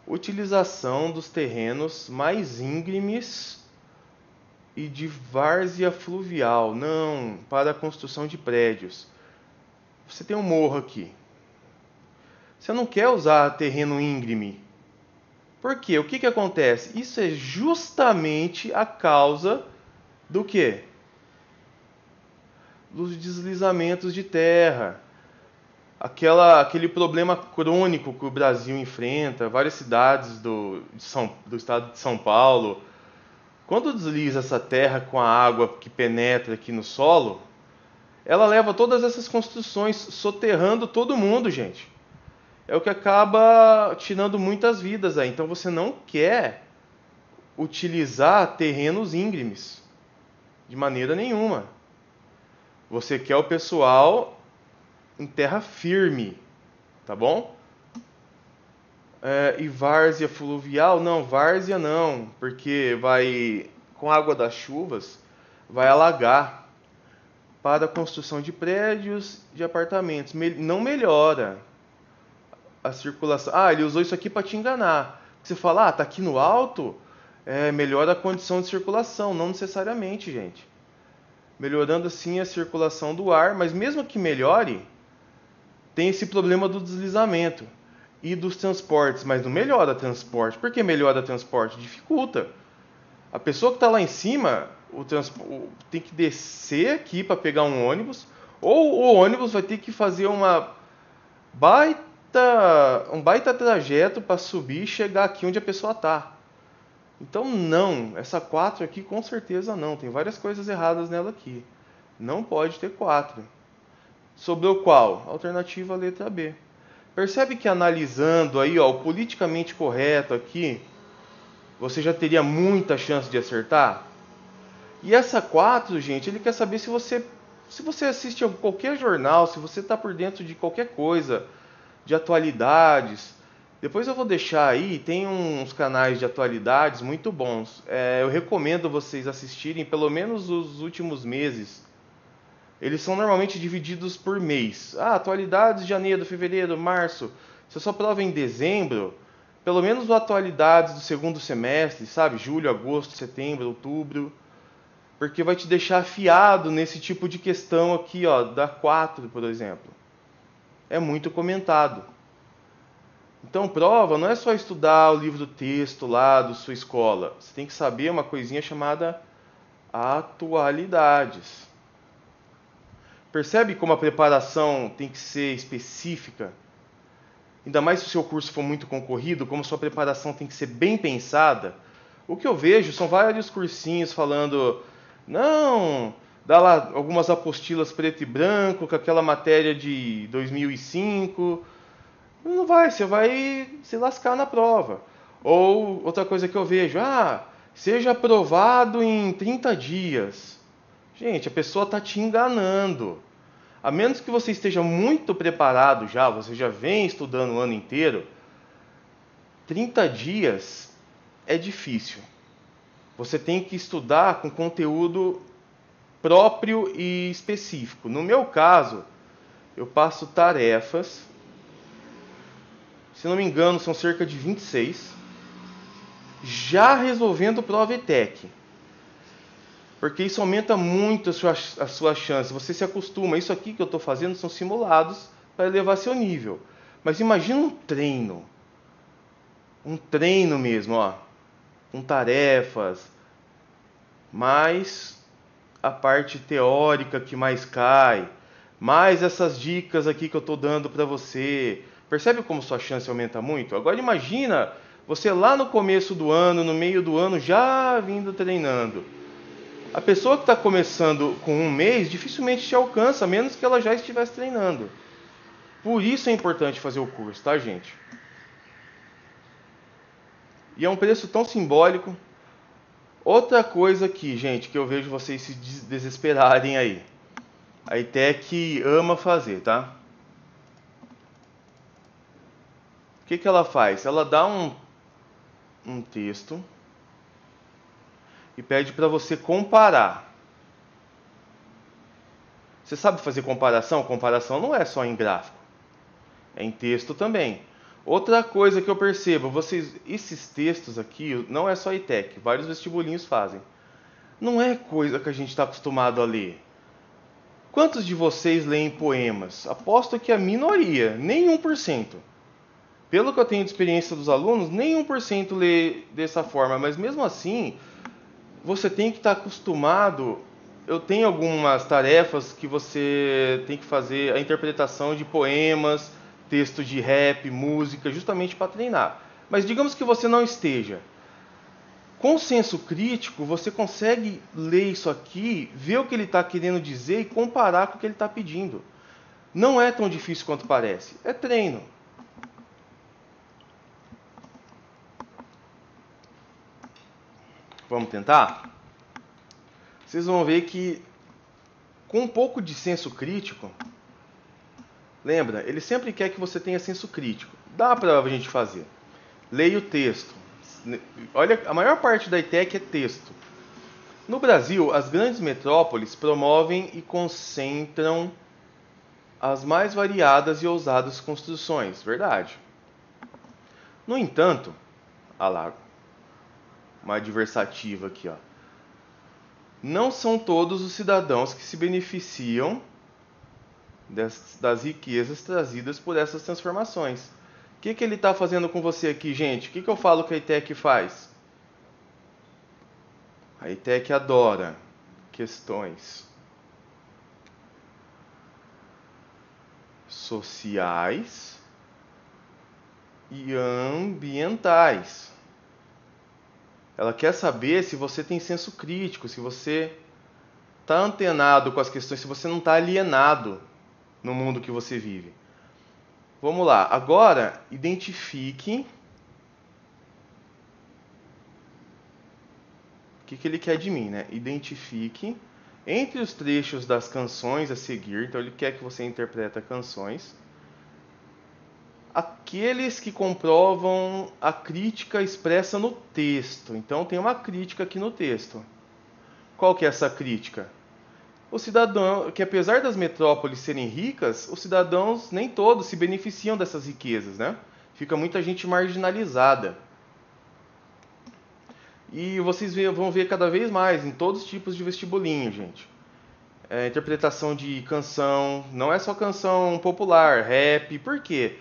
Utilização dos terrenos mais íngremes e de várzea fluvial. Não, para a construção de prédios. Você tem um morro aqui. Você não quer usar terreno íngreme. Por quê? O que acontece? Isso é justamente a causa do quê? Dos deslizamentos de terra. Aquele problema crônico que o Brasil enfrenta, várias cidades do estado de São Paulo. Quando desliza essa terra com a água que penetra aqui no solo, ela leva todas essas construções soterrando todo mundo, gente. É o que acaba tirando muitas vidas aí. Então você não quer utilizar terrenos íngremes de maneira nenhuma. Você quer o pessoal em terra firme, tá bom? E várzea fluvial? Não, várzea não, porque vai, com a água das chuvas, vai alagar para a construção de prédios, de apartamentos. Não melhora a circulação. Ah, ele usou isso aqui para te enganar. Você fala, tá aqui no alto, melhora a condição de circulação. Não necessariamente, gente. Melhorando assim a circulação do ar, mas mesmo que melhore, tem esse problema do deslizamento e dos transportes, mas não melhora transporte. Por que melhora transporte? Dificulta. A pessoa que está lá em cima tem que descer aqui para pegar um ônibus, ou o ônibus vai ter que fazer um baita trajeto para subir e chegar aqui onde a pessoa está. Então não, essa 4 aqui com certeza não, tem várias coisas erradas nela aqui. Não pode ter 4. Sobrou qual? Alternativa letra B. Percebe que analisando aí, ó, o politicamente correto aqui, você já teria muita chance de acertar? E essa 4, gente, ele quer saber se você assiste a qualquer jornal, se você está por dentro de qualquer coisa, de atualidades. Depois eu vou deixar aí, tem uns canais de atualidades muito bons. Eu recomendo vocês assistirem pelo menos os últimos meses. Eles são normalmente divididos por mês. Atualidades de janeiro, fevereiro, março. Se a sua prova é em dezembro, pelo menos atualidades do segundo semestre, sabe? Julho, agosto, setembro, outubro. Porque vai te deixar afiado nesse tipo de questão aqui, ó, da 4, por exemplo. É muito comentado. Então, prova não é só estudar o livro texto lá da sua escola. Você tem que saber uma coisinha chamada atualidades. Percebe como a preparação tem que ser específica? Ainda mais se o seu curso for muito concorrido, como sua preparação tem que ser bem pensada. O que eu vejo são vários cursinhos falando, não, dá lá algumas apostilas preto e branco, com aquela matéria de 2005. Não vai, você vai se lascar na prova. Ou outra coisa que eu vejo, seja aprovado em 30 dias. Gente, a pessoa está te enganando. A menos que você esteja muito preparado já, você já vem estudando o ano inteiro, 30 dias é difícil. Você tem que estudar com conteúdo próprio e específico. No meu caso, eu passo tarefas, se não me engano, são cerca de 26, já resolvendo prova ETEC. Porque isso aumenta muito a sua chance. Você se acostuma. Isso aqui que eu estou fazendo são simulados para elevar seu nível. Mas imagina um treino. Um treino mesmo, ó. Com tarefas. Mais a parte teórica que mais cai. Mais essas dicas aqui que eu estou dando para você. Percebe como sua chance aumenta muito? Agora imagina você lá no começo do ano, no meio do ano, já vindo treinando. A pessoa que está começando com um mês dificilmente te alcança, a menos que ela já estivesse treinando. Por isso é importante fazer o curso, tá, gente? E é um preço tão simbólico. Outra coisa aqui, gente, que eu vejo vocês se desesperarem aí. A ETEC ama fazer, tá? O que ela faz? Ela dá um texto e pede para você comparar. Você sabe fazer comparação? Comparação não é só em gráfico, é em texto também. Outra coisa que eu percebo, esses textos aqui, não é só ETEC, vários vestibulinhos fazem. Não é coisa que a gente está acostumado a ler. Quantos de vocês leem poemas? Aposto que a minoria, nem 1%. Pelo que eu tenho de experiência dos alunos, nem 1% lê dessa forma, mas mesmo assim, você tem que estar acostumado. Eu tenho algumas tarefas que você tem que fazer a interpretação de poemas, texto de rap, música, justamente para treinar. Mas digamos que você não esteja. Com senso crítico, você consegue ler isso aqui, ver o que ele está querendo dizer e comparar com o que ele está pedindo. Não é tão difícil quanto parece. É treino. Vamos tentar? Vocês vão ver que, com um pouco de senso crítico, lembra, ele sempre quer que você tenha senso crítico. Dá para a gente fazer. Leia o texto. Olha, a maior parte da ITEC é texto. No Brasil, as grandes metrópoles promovem e concentram as mais variadas e ousadas construções, verdade. No entanto, lá, uma adversativa aqui, ó. Não são todos os cidadãos que se beneficiam das riquezas trazidas por essas transformações. O que ele está fazendo com você aqui, gente? O que eu falo que a ITEC faz? A ITEC adora questões sociais e ambientais. Ela quer saber se você tem senso crítico, se você está antenado com as questões, se você não está alienado no mundo que você vive. Vamos lá. Agora, identifique o que ele quer de mim, né? Identifique entre os trechos das canções a seguir. Então, ele quer que você interprete canções. Aqueles que comprovam a crítica expressa no texto. Então, tem uma crítica aqui no texto. Qual que é essa crítica? O cidadão, que apesar das metrópoles serem ricas, os cidadãos nem todos se beneficiam dessas riquezas, né? Fica muita gente marginalizada. E vocês vão ver cada vez mais em todos os tipos de vestibulinho, gente. Interpretação de canção, não é só canção popular, rap, por quê?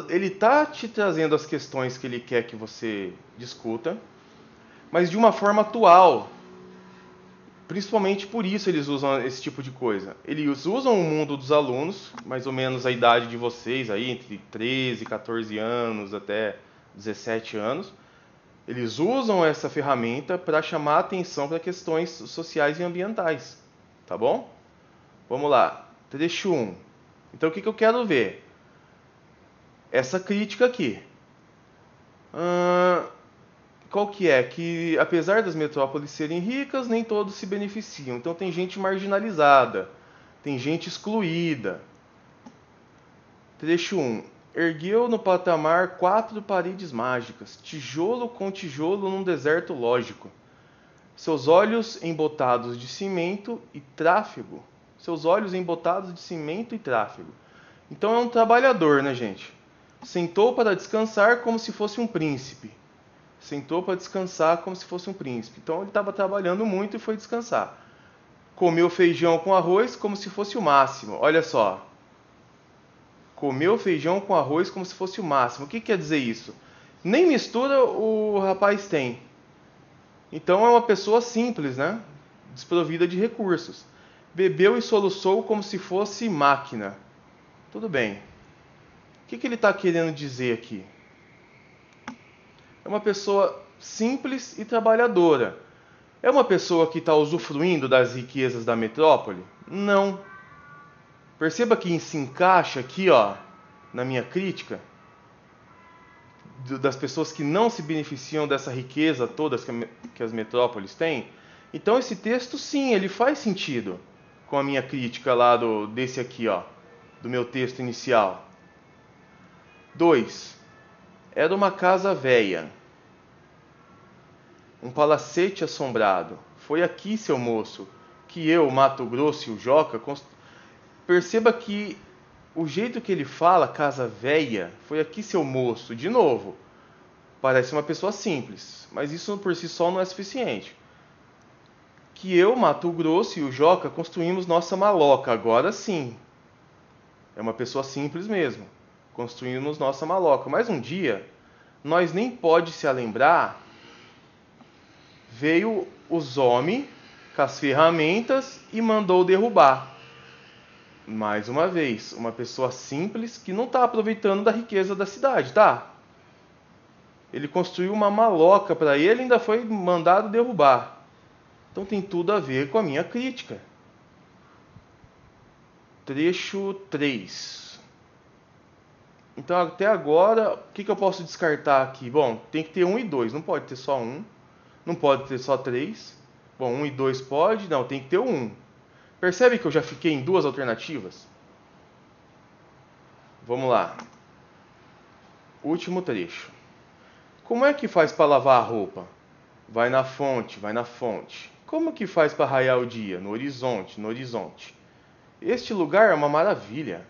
Ele tá te trazendo as questões que ele quer que você discuta, mas de uma forma atual. Principalmente por isso eles usam esse tipo de coisa. Eles usam o mundo dos alunos, mais ou menos a idade de vocês, aí entre 13, 14 anos até 17 anos. Eles usam essa ferramenta para chamar a atenção para questões sociais e ambientais. Tá bom? Vamos lá. Trecho 1. Então o que eu quero ver? Essa crítica aqui. Qual que é? Que apesar das metrópoles serem ricas, nem todos se beneficiam. Então tem gente marginalizada, tem gente excluída. Trecho 1. Ergueu no patamar 4 paredes mágicas, tijolo com tijolo num deserto lógico. Seus olhos embotados de cimento e tráfego. Seus olhos embotados de cimento e tráfego. Então é um trabalhador, né, gente? Sentou para descansar como se fosse um príncipe. Sentou para descansar como se fosse um príncipe. Então ele estava trabalhando muito e foi descansar. Comeu feijão com arroz como se fosse o máximo. Olha só. Comeu feijão com arroz como se fosse o máximo. O que quer dizer isso? Nem mistura o rapaz tem. Então é uma pessoa simples, né? Desprovida de recursos. Bebeu e soluçou como se fosse máquina. Tudo bem. O que ele está querendo dizer aqui? É uma pessoa simples e trabalhadora. É uma pessoa que está usufruindo das riquezas da metrópole? Não. Perceba que se encaixa aqui, ó, na minha crítica, das pessoas que não se beneficiam dessa riqueza toda que as metrópoles têm. Então esse texto, sim, ele faz sentido com a minha crítica lá desse aqui, ó, do meu texto inicial. 2. Era uma casa velha, um palacete assombrado. Foi aqui, seu moço, que eu, Mato Grosso e o Joca... Perceba que o jeito que ele fala, casa velha, foi aqui, seu moço, de novo. Parece uma pessoa simples, mas isso por si só não é suficiente. Que eu, Mato Grosso e o Joca construímos nossa maloca, agora sim. É uma pessoa simples mesmo. Construímos nossa maloca. Mas um dia, nós nem pode se lembrar, veio os homens com as ferramentas e mandou derrubar. Mais uma vez, uma pessoa simples que não está aproveitando da riqueza da cidade, tá? Ele construiu uma maloca para ele e ainda foi mandado derrubar. Então tem tudo a ver com a minha crítica. Trecho 3. Então até agora, o que eu posso descartar aqui? Bom, tem que ter 1 e 2, não pode ter só 1. Não pode ter só 3. Bom, 1 e 2 pode, não, tem que ter 1. Percebe que eu já fiquei em duas alternativas? Vamos lá. Último trecho. Como é que faz para lavar a roupa? Vai na fonte, vai na fonte. Como que faz para raiar o dia? No horizonte, no horizonte. Este lugar é uma maravilha.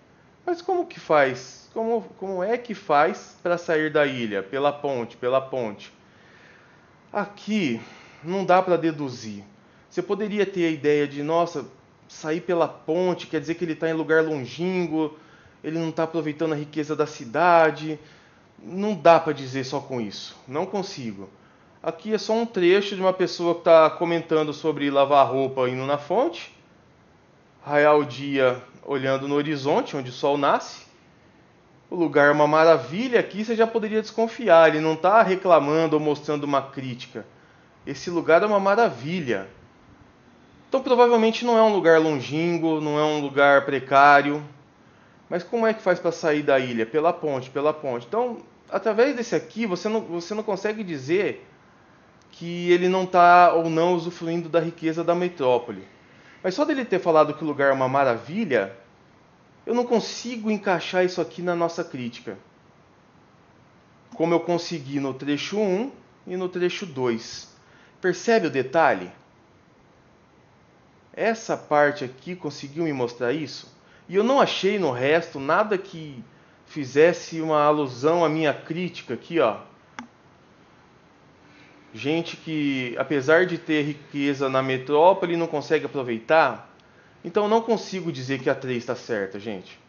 Mas como que faz? Como é que faz para sair da ilha? Pela ponte, pela ponte. Aqui não dá para deduzir. Você poderia ter a ideia de, nossa, sair pela ponte, quer dizer que ele está em lugar longínquo, ele não está aproveitando a riqueza da cidade. Não dá para dizer só com isso. Não consigo. Aqui é só um trecho de uma pessoa que está comentando sobre lavar roupa indo na fonte, raiar o dia olhando no horizonte, onde o sol nasce. O lugar é uma maravilha, aqui você já poderia desconfiar, ele não está reclamando ou mostrando uma crítica. Esse lugar é uma maravilha. Então provavelmente não é um lugar longínquo, não é um lugar precário. Mas como é que faz para sair da ilha? Pela ponte, pela ponte. Então, através desse aqui, você não consegue dizer que ele não está ou não usufruindo da riqueza da metrópole. Mas só dele ter falado que o lugar é uma maravilha, eu não consigo encaixar isso aqui na nossa crítica. Como eu consegui no trecho 1 e no trecho 2. Percebe o detalhe? Essa parte aqui conseguiu me mostrar isso? E eu não achei no resto nada que fizesse uma alusão à minha crítica aqui, ó. Gente que, apesar de ter riqueza na metrópole, não consegue aproveitar. Então, eu não consigo dizer que a 3 está certa, gente.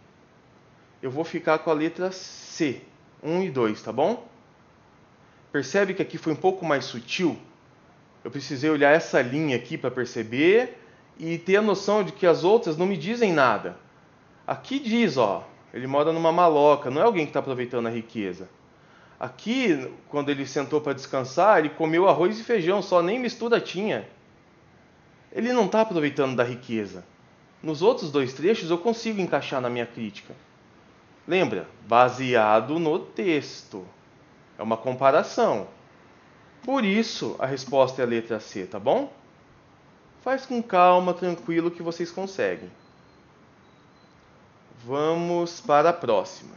Eu vou ficar com a letra C, 1 e 2, tá bom? Percebe que aqui foi um pouco mais sutil? Eu precisei olhar essa linha aqui para perceber e ter a noção de que as outras não me dizem nada. Aqui diz, ó, ele mora numa maloca, não é alguém que está aproveitando a riqueza. Aqui, quando ele sentou para descansar, ele comeu arroz e feijão, só nem mistura tinha. Ele não está aproveitando da riqueza. Nos outros dois trechos eu consigo encaixar na minha crítica. Lembra? Baseado no texto. É uma comparação. Por isso, a resposta é a letra C, tá bom? Faz com calma, tranquilo, que vocês conseguem. Vamos para a próxima.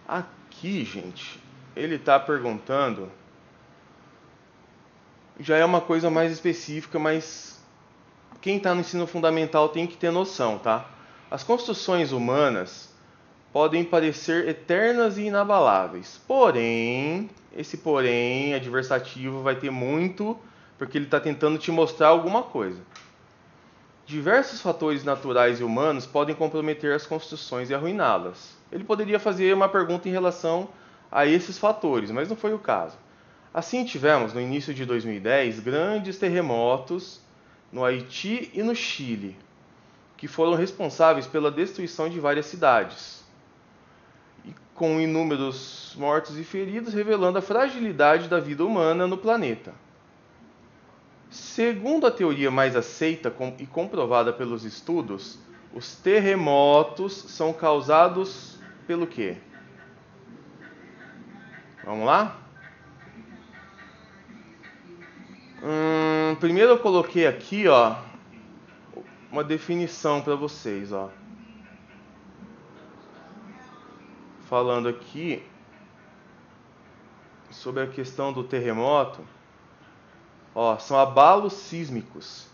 Aqui, gente, ele está perguntando... Já é uma coisa mais específica, mas quem está no ensino fundamental tem que ter noção, tá? As construções humanas podem parecer eternas e inabaláveis. Porém, esse porém adversativo vai ter muito, porque ele está tentando te mostrar alguma coisa. Diversos fatores naturais e humanos podem comprometer as construções e arruiná-las. Ele poderia fazer uma pergunta em relação a esses fatores, mas não foi o caso. Assim, tivemos, no início de 2010, grandes terremotos no Haiti e no Chile, que foram responsáveis pela destruição de várias cidades, e com inúmeros mortos e feridos, revelando a fragilidade da vida humana no planeta. Segundo a teoria mais aceita e comprovada pelos estudos, os terremotos são causados pelo quê? Vamos lá? Primeiro eu coloquei aqui, ó, uma definição para vocês, ó. Falando aqui sobre a questão do terremoto, ó, são abalos sísmicos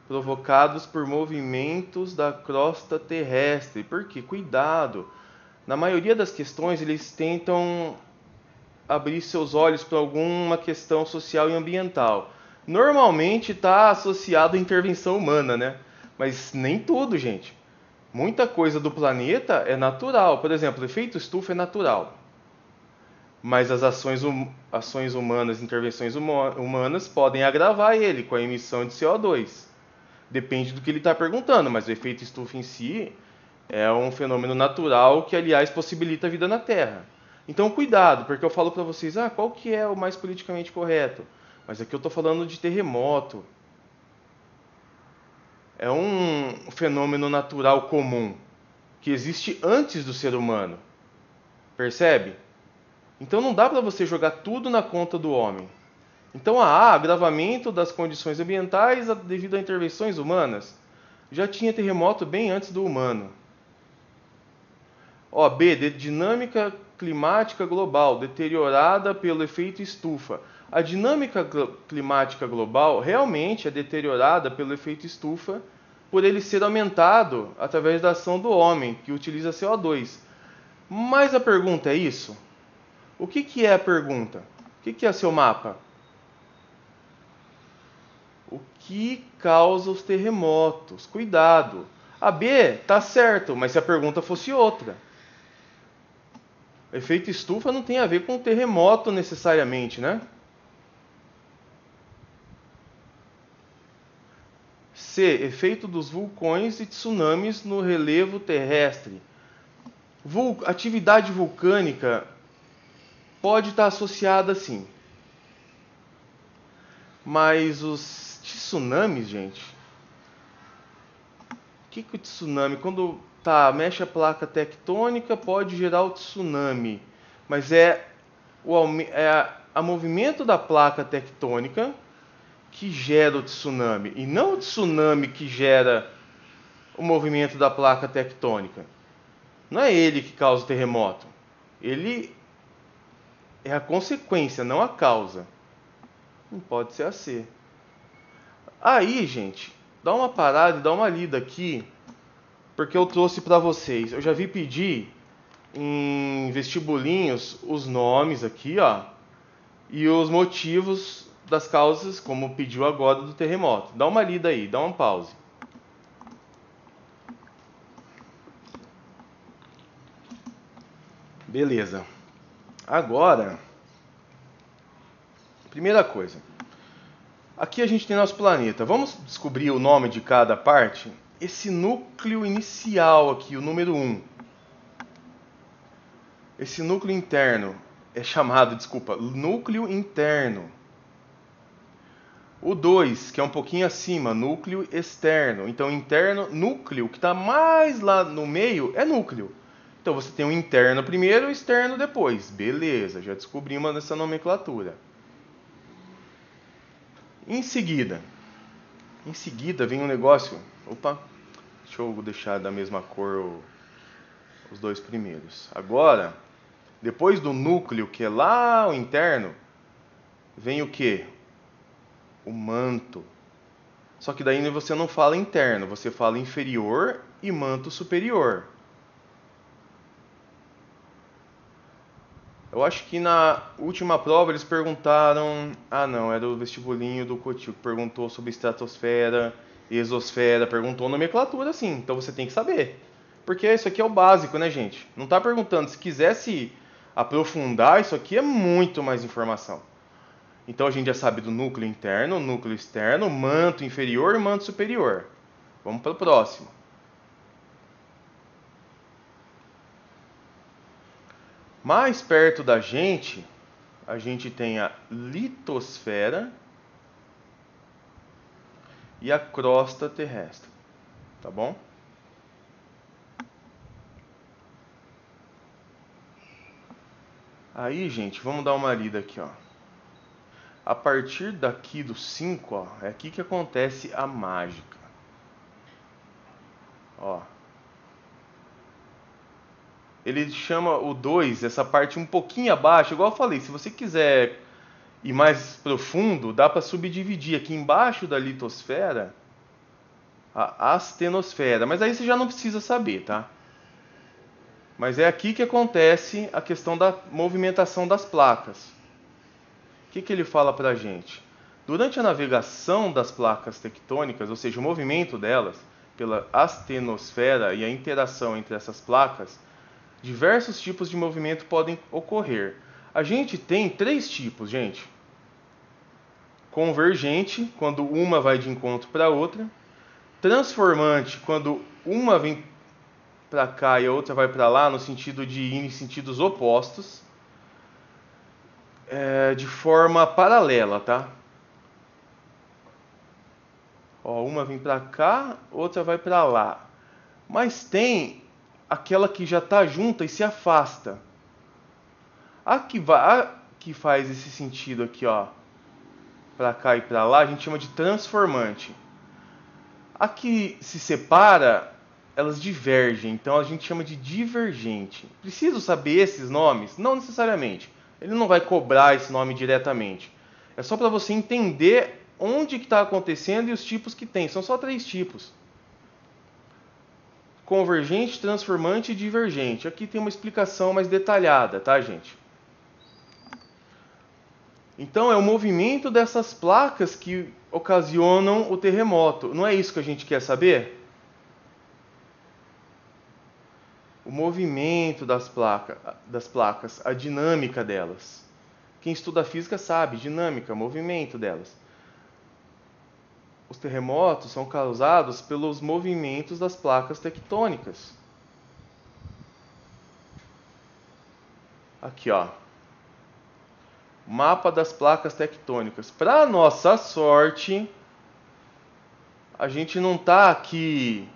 provocados por movimentos da crosta terrestre. Por quê? Cuidado. Na maioria das questões eles tentam abrir seus olhos para alguma questão social e ambiental. Normalmente está associado à intervenção humana, né? Mas nem tudo, gente. Muita coisa do planeta é natural. Por exemplo, o efeito estufa é natural. Mas as ações humanas, intervenções humanas podem agravar ele com a emissão de CO2. Depende do que ele está perguntando, mas o efeito estufa em si É um fenômeno natural que, aliás, possibilita a vida na Terra. Então, cuidado, porque eu falo para vocês, qual que é o mais politicamente correto? Mas aqui eu estou falando de terremoto. É um fenômeno natural comum que existe antes do ser humano. Percebe? Então não dá para você jogar tudo na conta do homem. Então há agravamento das condições ambientais devido a intervenções humanas. Já tinha terremoto bem antes do humano. B. Dinâmica climática global deteriorada pelo efeito estufa. A dinâmica climática global realmente é deteriorada pelo efeito estufa por ele ser aumentado através da ação do homem, que utiliza CO2. Mas a pergunta é isso? O que é a pergunta? O que é seu mapa? O que causa os terremotos? Cuidado. A B tá certo, mas se a pergunta fosse outra. O efeito estufa não tem a ver com terremoto necessariamente, né? C. Efeito dos vulcões e tsunamis no relevo terrestre. Atividade vulcânica pode estar associada sim. Mas os tsunamis, gente... O que o tsunami... Quando mexe a placa tectônica, pode gerar o tsunami. Mas é o movimento da placa tectônica que gera o tsunami. E não o tsunami que gera o movimento da placa tectônica. Não é ele que causa o terremoto. Ele é a consequência, não a causa. Não pode ser assim. Aí, gente, dá uma parada e dá uma lida aqui, porque eu trouxe para vocês. Eu já vi pedir em vestibulinhos os nomes aqui, e os motivos das causas, como pediu agora do terremoto. Dá uma lida aí, dá uma pause. Beleza. Agora, primeira coisa. Aqui a gente tem nosso planeta. Vamos descobrir o nome de cada parte? Esse núcleo inicial aqui, o número 1. Esse núcleo interno é chamado, núcleo interno. O 2, que é um pouquinho acima, núcleo externo. Então, interno, núcleo, que está mais lá no meio, é núcleo. Então, você tem o interno primeiro e o externo depois. Beleza, já descobrimos essa nomenclatura. Em seguida vem um negócio... Opa, deixa eu deixar da mesma cor os dois primeiros. Agora, depois do núcleo, que é lá o interno, vem o quê? O manto. Só que daí você não fala interno, você fala inferior e manto superior. Eu acho que na última prova eles perguntaram... não, era o vestibulinho do Cotil que perguntou sobre estratosfera, exosfera, perguntou nomenclatura sim, então você tem que saber. Porque isso aqui é o básico, né, gente? Não está perguntando, se quisesse aprofundar, isso aqui é muito mais informação. Então a gente já sabe do núcleo interno, núcleo externo, manto inferior e manto superior. Vamos para o próximo. Mais perto da gente, a gente tem a litosfera e a crosta terrestre. Tá bom? Aí, gente, vamos dar uma lida aqui, A partir daqui do 5, é aqui que acontece a mágica. Ele chama o 2, essa parte um pouquinho abaixo, igual eu falei, se você quiser ir mais profundo, dá para subdividir aqui embaixo da litosfera a astenosfera, mas aí você já não precisa saber, tá? Mas é aqui que acontece a questão da movimentação das placas. O que ele fala para a gente? Durante a navegação das placas tectônicas, ou seja, o movimento delas pela astenosfera e a interação entre essas placas, diversos tipos de movimento podem ocorrer. A gente tem 3 tipos, gente. Convergente, quando uma vai de encontro para a outra. Transformante, quando uma vem para cá e a outra vai para lá, no sentido de ir em sentidos opostos, de forma paralela, tá? Ó, uma vem para cá, outra vai para lá. Mas tem aquela que já está junta e se afasta. A que faz esse sentido aqui, ó, para cá e para lá, a gente chama de transformante. A que se separa, elas divergem, então a gente chama de divergente. Preciso saber esses nomes? Não necessariamente. Ele não vai cobrar esse nome diretamente. É só para você entender onde que está acontecendo e os tipos que tem. São só 3 tipos. Convergente, transformante e divergente. Aqui tem uma explicação mais detalhada, tá, gente? Então é o movimento dessas placas que ocasionam o terremoto. Não é isso que a gente quer saber? O movimento das placas, a dinâmica delas. Quem estuda física sabe, dinâmica, movimento delas. Os terremotos são causados pelos movimentos das placas tectônicas. Aqui, ó. Mapa das placas tectônicas. Para nossa sorte, a gente não está aqui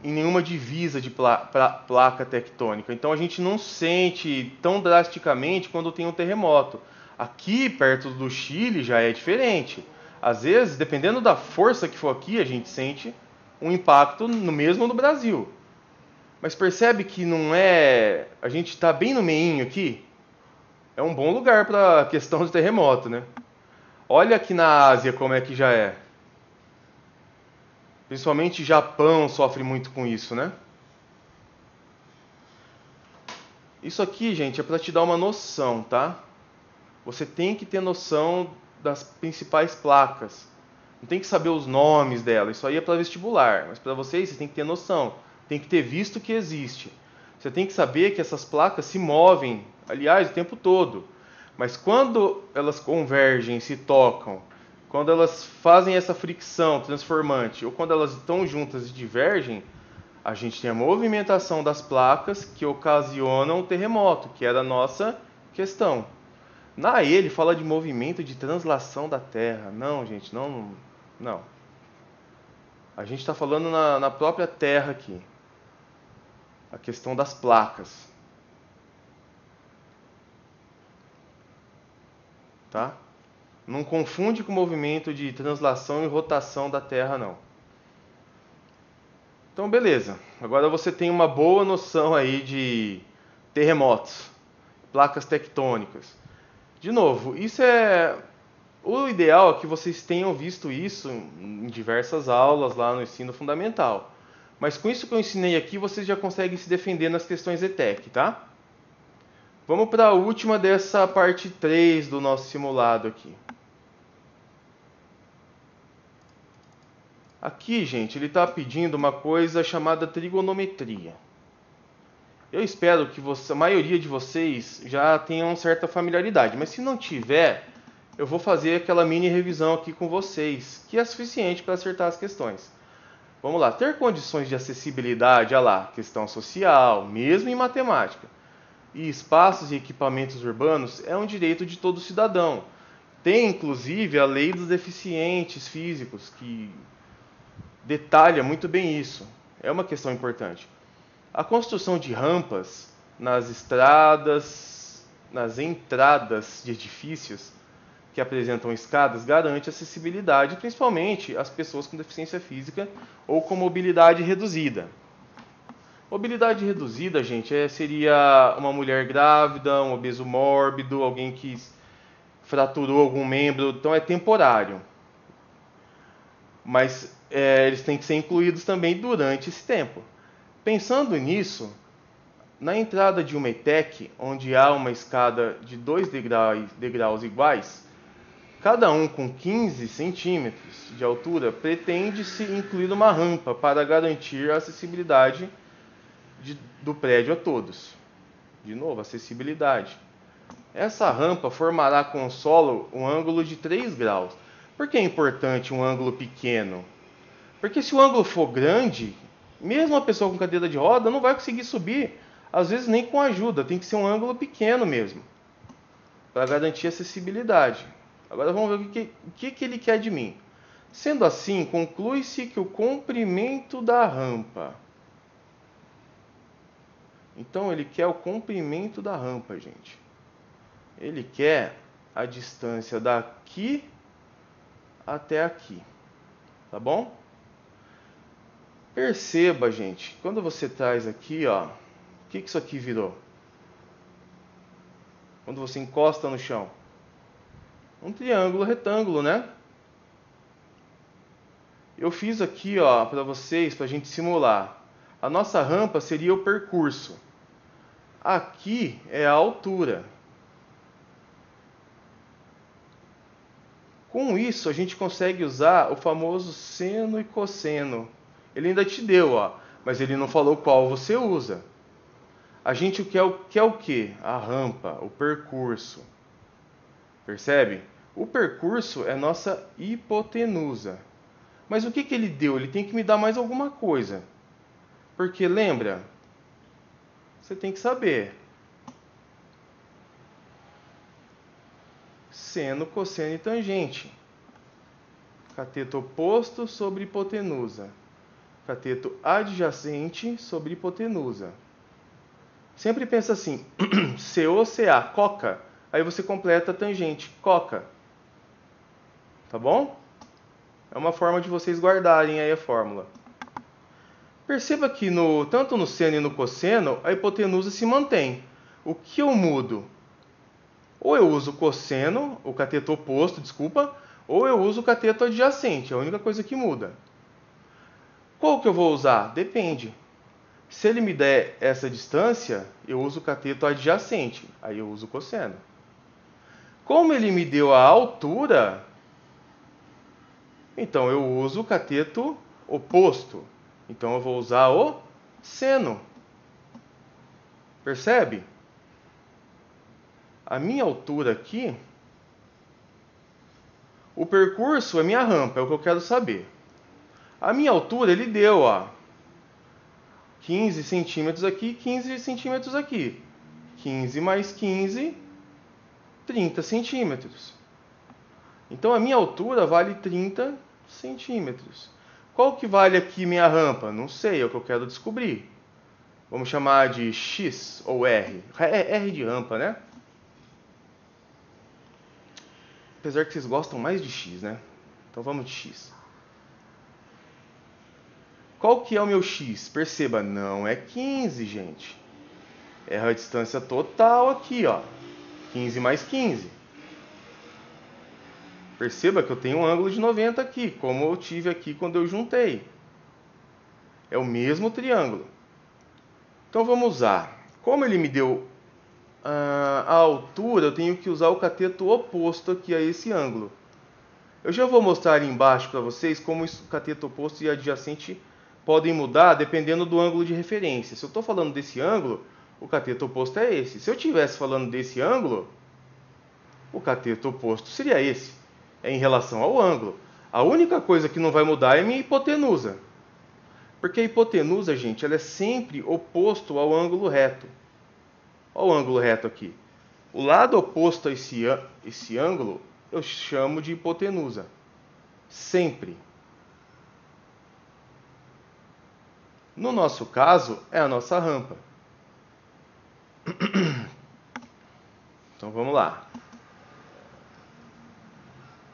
em nenhuma divisa de placa tectônica. Então a gente não sente tão drasticamente quando tem um terremoto. Aqui, perto do Chile, já é diferente. Às vezes, dependendo da força que for aqui, a gente sente um impacto mesmo no Brasil. Mas percebe que não é... A gente está bem no meinho aqui. É um bom lugar para a questão de terremoto, né? Olha aqui na Ásia como é que já é. Principalmente Japão sofre muito com isso, né? Isso aqui, gente, é para te dar uma noção, tá? Você tem que ter noção das principais placas. Não tem que saber os nomes delas. Isso aí é para vestibular. Mas para vocês, você tem que ter noção. Tem que ter visto que existe. Você tem que saber que essas placas se movem, aliás, o tempo todo. Mas quando elas convergem, se tocam, quando elas fazem essa fricção transformante, ou quando elas estão juntas e divergem, a gente tem a movimentação das placas que ocasionam o terremoto, que era a nossa questão. Na ele fala de movimento de translação da Terra. Não, gente, não. A gente está falando na própria Terra aqui. A questão das placas. Tá? Não confunde com o movimento de translação e rotação da Terra, não. Então, beleza. Agora você tem uma boa noção aí de terremotos, placas tectônicas. De novo, isso é... O ideal é que vocês tenham visto isso em diversas aulas lá no ensino fundamental. Mas com isso que eu ensinei aqui, vocês já conseguem se defender nas questões ETEC, tá? Vamos para a última dessa parte 3 do nosso simulado aqui. Aqui, gente, ele está pedindo uma coisa chamada trigonometria. Eu espero que a maioria de vocês já tenham certa familiaridade, mas se não tiver, eu vou fazer aquela mini revisão aqui com vocês, que é suficiente para acertar as questões. Vamos lá, ter condições de acessibilidade, olha lá, questão social, mesmo em matemática, e espaços e equipamentos urbanos é um direito de todo cidadão. Tem, inclusive, a lei dos deficientes físicos, que detalha muito bem isso. É uma questão importante. A construção de rampas nas estradas, nas entradas de edifícios que apresentam escadas garante acessibilidade, principalmente às pessoas com deficiência física ou com mobilidade reduzida. Mobilidade reduzida, gente, seria uma mulher grávida, um obeso mórbido, alguém que fraturou algum membro, então é temporário. Mas eles têm que ser incluídos também durante esse tempo. Pensando nisso, na entrada de uma ETEC, onde há uma escada de 2 degraus iguais, cada um com 15 centímetros de altura, pretende-se incluir uma rampa para garantir a acessibilidade do prédio a todos. De novo, acessibilidade. Essa rampa formará com o solo um ângulo de 3 graus. Por que é importante um ângulo pequeno? Porque se o ângulo for grande, Mesmo uma pessoa com cadeira de roda não vai conseguir subir, às vezes nem com ajuda, tem que ser um ângulo pequeno mesmo, para garantir acessibilidade. Agora vamos ver o que ele quer de mim. Sendo assim, conclui-se que o comprimento da rampa. Então ele quer o comprimento da rampa, gente. Ele quer a distância daqui até aqui. Tá bom? Perceba, gente, quando você traz aqui, ó, o que isso aqui virou? Quando você encosta no chão? Um triângulo retângulo, né? Eu fiz aqui, ó, para vocês, para a gente simular. A nossa rampa seria o percurso. Aqui é a altura. Com isso, a gente consegue usar o famoso seno e cosseno. Ele ainda te deu, ó, mas ele não falou qual você usa. A gente quer o quê? A rampa, o percurso. Percebe? O percurso é nossa hipotenusa. Mas o que ele deu? Ele tem que me dar mais alguma coisa. Porque lembra? Você tem que saber. Seno, cosseno e tangente. Cateto oposto sobre hipotenusa. Cateto adjacente sobre hipotenusa. Sempre pensa assim, CO, CA, coca. Aí você completa a tangente, coca. Tá bom? É uma forma de vocês guardarem aí a fórmula. Perceba que tanto no seno e no cosseno, a hipotenusa se mantém. O que eu mudo? Ou eu uso o cosseno, o cateto oposto, desculpa, ou eu uso o cateto adjacente, é a única coisa que muda. Qual que eu vou usar? Depende. Se ele me der essa distância, eu uso o cateto adjacente, aí eu uso o cosseno. Como ele me deu a altura, então eu uso o cateto oposto. Então eu vou usar o seno. Percebe? A minha altura aqui, o percurso é minha rampa, é o que eu quero saber. A minha altura ele deu, ó, 15 centímetros aqui, 15 centímetros aqui. 15 mais 15, 30 centímetros. Então a minha altura vale 30 centímetros. Qual que vale aqui minha rampa? Não sei, é o que eu quero descobrir. Vamos chamar de X ou R. R de rampa, né? Apesar que vocês gostam mais de X, né? Então vamos de X. Qual que é o meu X? Perceba, não é 15, gente. É a distância total aqui, ó. 15 mais 15. Perceba que eu tenho um ângulo de 90 aqui, como eu tive aqui quando eu juntei. É o mesmo triângulo. Então vamos usar. Como ele me deu a altura, eu tenho que usar o cateto oposto aqui a esse ângulo. Eu já vou mostrar ali embaixo para vocês como o cateto oposto e adjacente podem mudar dependendo do ângulo de referência. Se eu estou falando desse ângulo, o cateto oposto é esse. Se eu estivesse falando desse ângulo, o cateto oposto seria esse. É em relação ao ângulo. A única coisa que não vai mudar é minha hipotenusa. Porque a hipotenusa, gente, ela é sempre oposto ao ângulo reto. Olha o ângulo reto aqui. O lado oposto a esse ângulo eu chamo de hipotenusa. Sempre. No nosso caso, é a nossa rampa. Então vamos lá.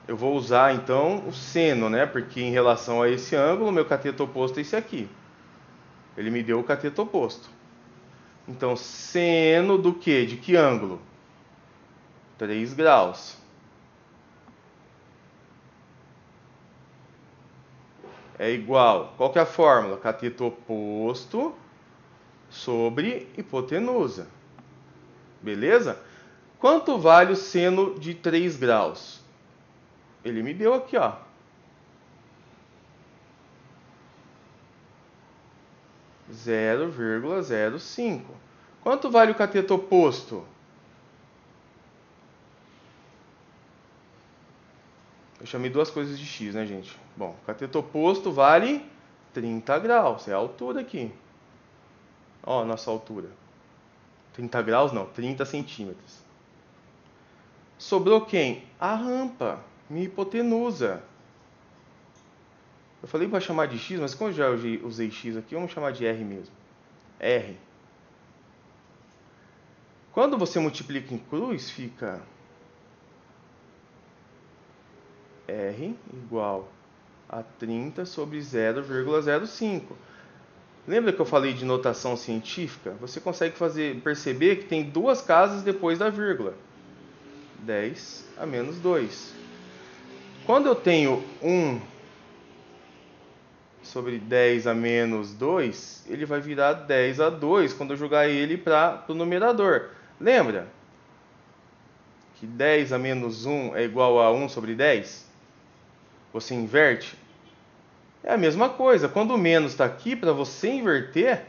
Eu vou usar então o seno, né? Porque em relação a esse ângulo, meu cateto oposto é esse aqui. Ele me deu o cateto oposto. Então, seno do quê? De que ângulo? 3 graus. É igual. Qual que é a fórmula? Cateto oposto sobre hipotenusa. Beleza? Quanto vale o seno de 3 graus? Ele me deu aqui, ó. 0,05. Quanto vale o cateto oposto? Eu chamei duas coisas de x, né, gente? Bom, cateto oposto vale 30 graus, é a altura aqui. Ó, a nossa altura. 30 graus não, 30 centímetros. Sobrou quem? A rampa, minha hipotenusa. Eu falei para chamar de x, mas como eu já usei x aqui, vamos chamar de r mesmo. R. Quando você multiplica em cruz, fica R igual a 30 sobre 0,05. Lembra que eu falei de notação científica? Você consegue perceber que tem duas casas depois da vírgula. 10 a menos 2. Quando eu tenho 1 sobre 10 a menos 2, ele vai virar 10 a 2 quando eu jogar ele para o numerador. Lembra que 10 a menos 1 é igual a 1 sobre 10? Você inverte? É a mesma coisa. Quando o menos está aqui, para você inverter,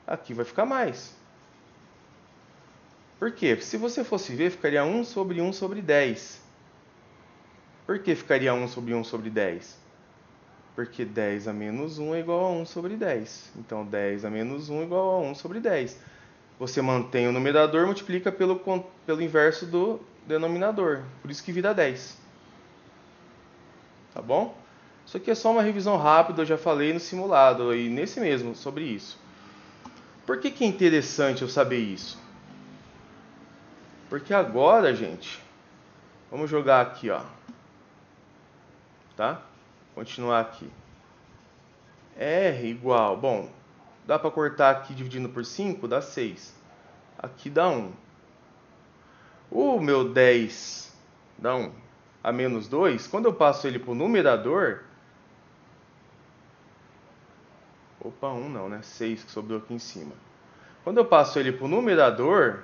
aqui vai ficar mais. Por quê? Se você fosse ver, ficaria 1 sobre 1 sobre 10. Por que ficaria 1 sobre 1 sobre 10? Porque 10 a menos 1 é igual a 1 sobre 10. Então, 10 a menos 1 é igual a 1 sobre 10. Você mantém o numerador, multiplica pelo inverso do denominador. Por isso que vira 10. Tá bom? Isso aqui é só uma revisão rápida, eu já falei no simulado, e nesse mesmo, sobre isso. Por que é interessante eu saber isso? Porque agora, gente, vamos jogar aqui, ó. Tá? Continuar aqui. R igual, bom, dá para cortar aqui dividindo por 5, dá 6. Aqui dá 1. O meu 10 dá 1. A menos 2, quando eu passo ele para o numerador... Opa, 1 não, né? 6 que sobrou aqui em cima. Quando eu passo ele para o numerador,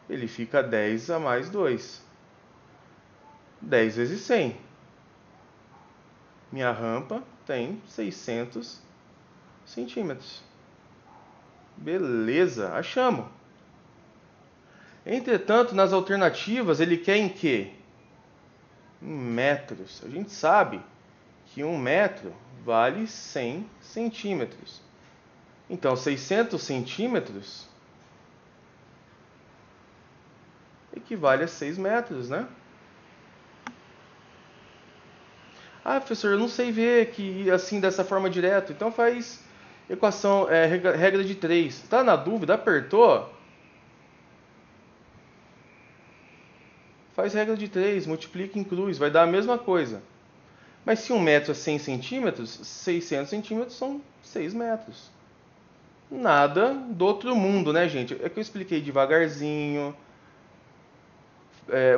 ele fica 10 a mais 2. 10 vezes 100. Minha rampa tem 600 centímetros. Beleza, achamos. Entretanto, nas alternativas, ele quer em quê? Em metros. A gente sabe que 1 metro vale 100 centímetros. Então, 600 centímetros equivale a 6 metros, né? Ah, professor, eu não sei ver que assim dessa forma direto. Então faz equação, regra de 3. Está na dúvida? Apertou? Faz regra de 3, multiplica em cruz, vai dar a mesma coisa. Mas se 1 metro é 100 centímetros, 600 centímetros são 6 metros. Nada do outro mundo, né, gente? É que eu expliquei devagarzinho,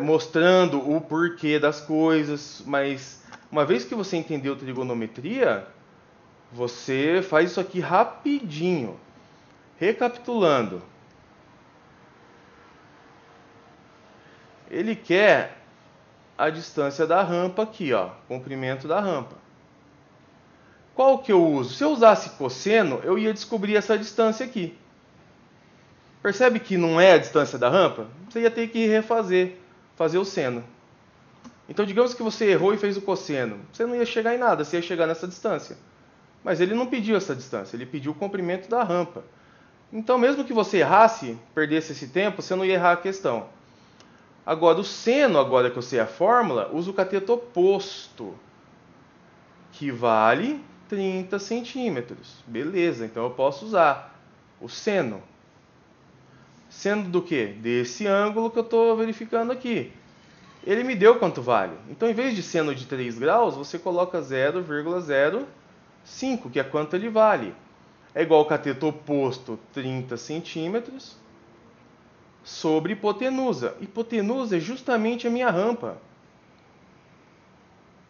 mostrando o porquê das coisas, mas uma vez que você entendeu trigonometria, você faz isso aqui rapidinho. Recapitulando. Ele quer a distância da rampa aqui, ó, comprimento da rampa. Qual que eu uso? Se eu usasse cosseno, eu ia descobrir essa distância aqui. Percebe que não é a distância da rampa? Você ia ter que refazer, fazer o seno. Então, digamos que você errou e fez o cosseno. Você não ia chegar em nada, você ia chegar nessa distância. Mas ele não pediu essa distância, ele pediu o comprimento da rampa. Então, mesmo que você errasse, perdesse esse tempo, você não ia errar a questão. Agora, o seno, agora que eu sei a fórmula, usa o cateto oposto, que vale 30 centímetros. Beleza, então eu posso usar o seno. Seno do quê? Desse ângulo que eu estou verificando aqui. Ele me deu quanto vale. Então, em vez de seno de 3 graus, você coloca 0,05, que é quanto ele vale. É igual ao cateto oposto, 30 centímetros, sobre hipotenusa. Hipotenusa é justamente a minha rampa.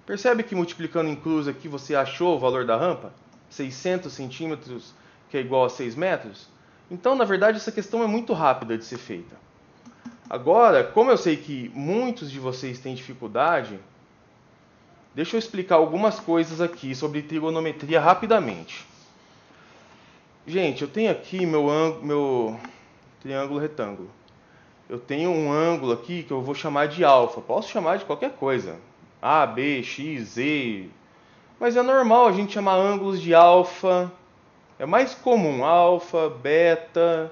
Percebe que multiplicando em cruz aqui você achou o valor da rampa? 600 centímetros, que é igual a 6 metros? Então, na verdade, essa questão é muito rápida de ser feita. Agora, como eu sei que muitos de vocês têm dificuldade, deixa eu explicar algumas coisas aqui sobre trigonometria rapidamente. Gente, eu tenho aqui meu triângulo retângulo. Eu tenho um ângulo aqui que eu vou chamar de alfa. Posso chamar de qualquer coisa. A, B, X, Z. Mas é normal a gente chamar ângulos de alfa. É mais comum, alfa, beta.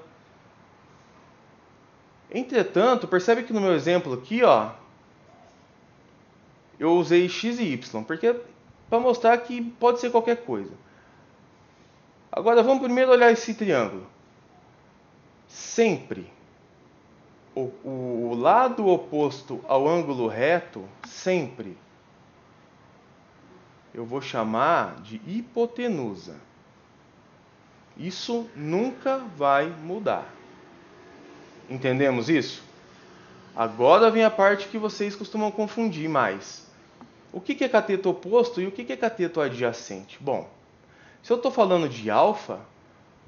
Entretanto, percebe que no meu exemplo aqui, ó, eu usei x e y, porque para mostrar que pode ser qualquer coisa. Agora vamos primeiro olhar esse triângulo. Sempre o lado oposto ao ângulo reto, sempre, eu vou chamar de hipotenusa. Isso nunca vai mudar. Entendemos isso? Agora vem a parte que vocês costumam confundir mais. O que é cateto oposto e o que é cateto adjacente? Bom, se eu estou falando de alfa,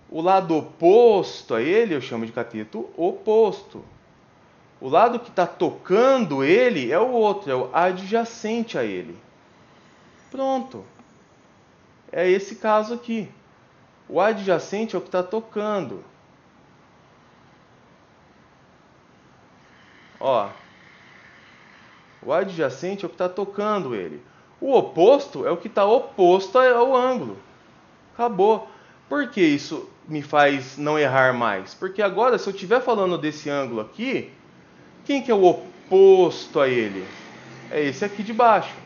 o lado oposto a ele eu chamo de cateto oposto. O lado que está tocando ele é o outro, é o adjacente a ele. Pronto. É esse caso aqui. O adjacente é o que está tocando. Ó. O adjacente é o que está tocando ele. O oposto é o que está oposto ao ângulo. Acabou. Por que isso me faz não errar mais? Porque agora, se eu estiver falando desse ângulo aqui, quem que é o oposto a ele? É esse aqui de baixo.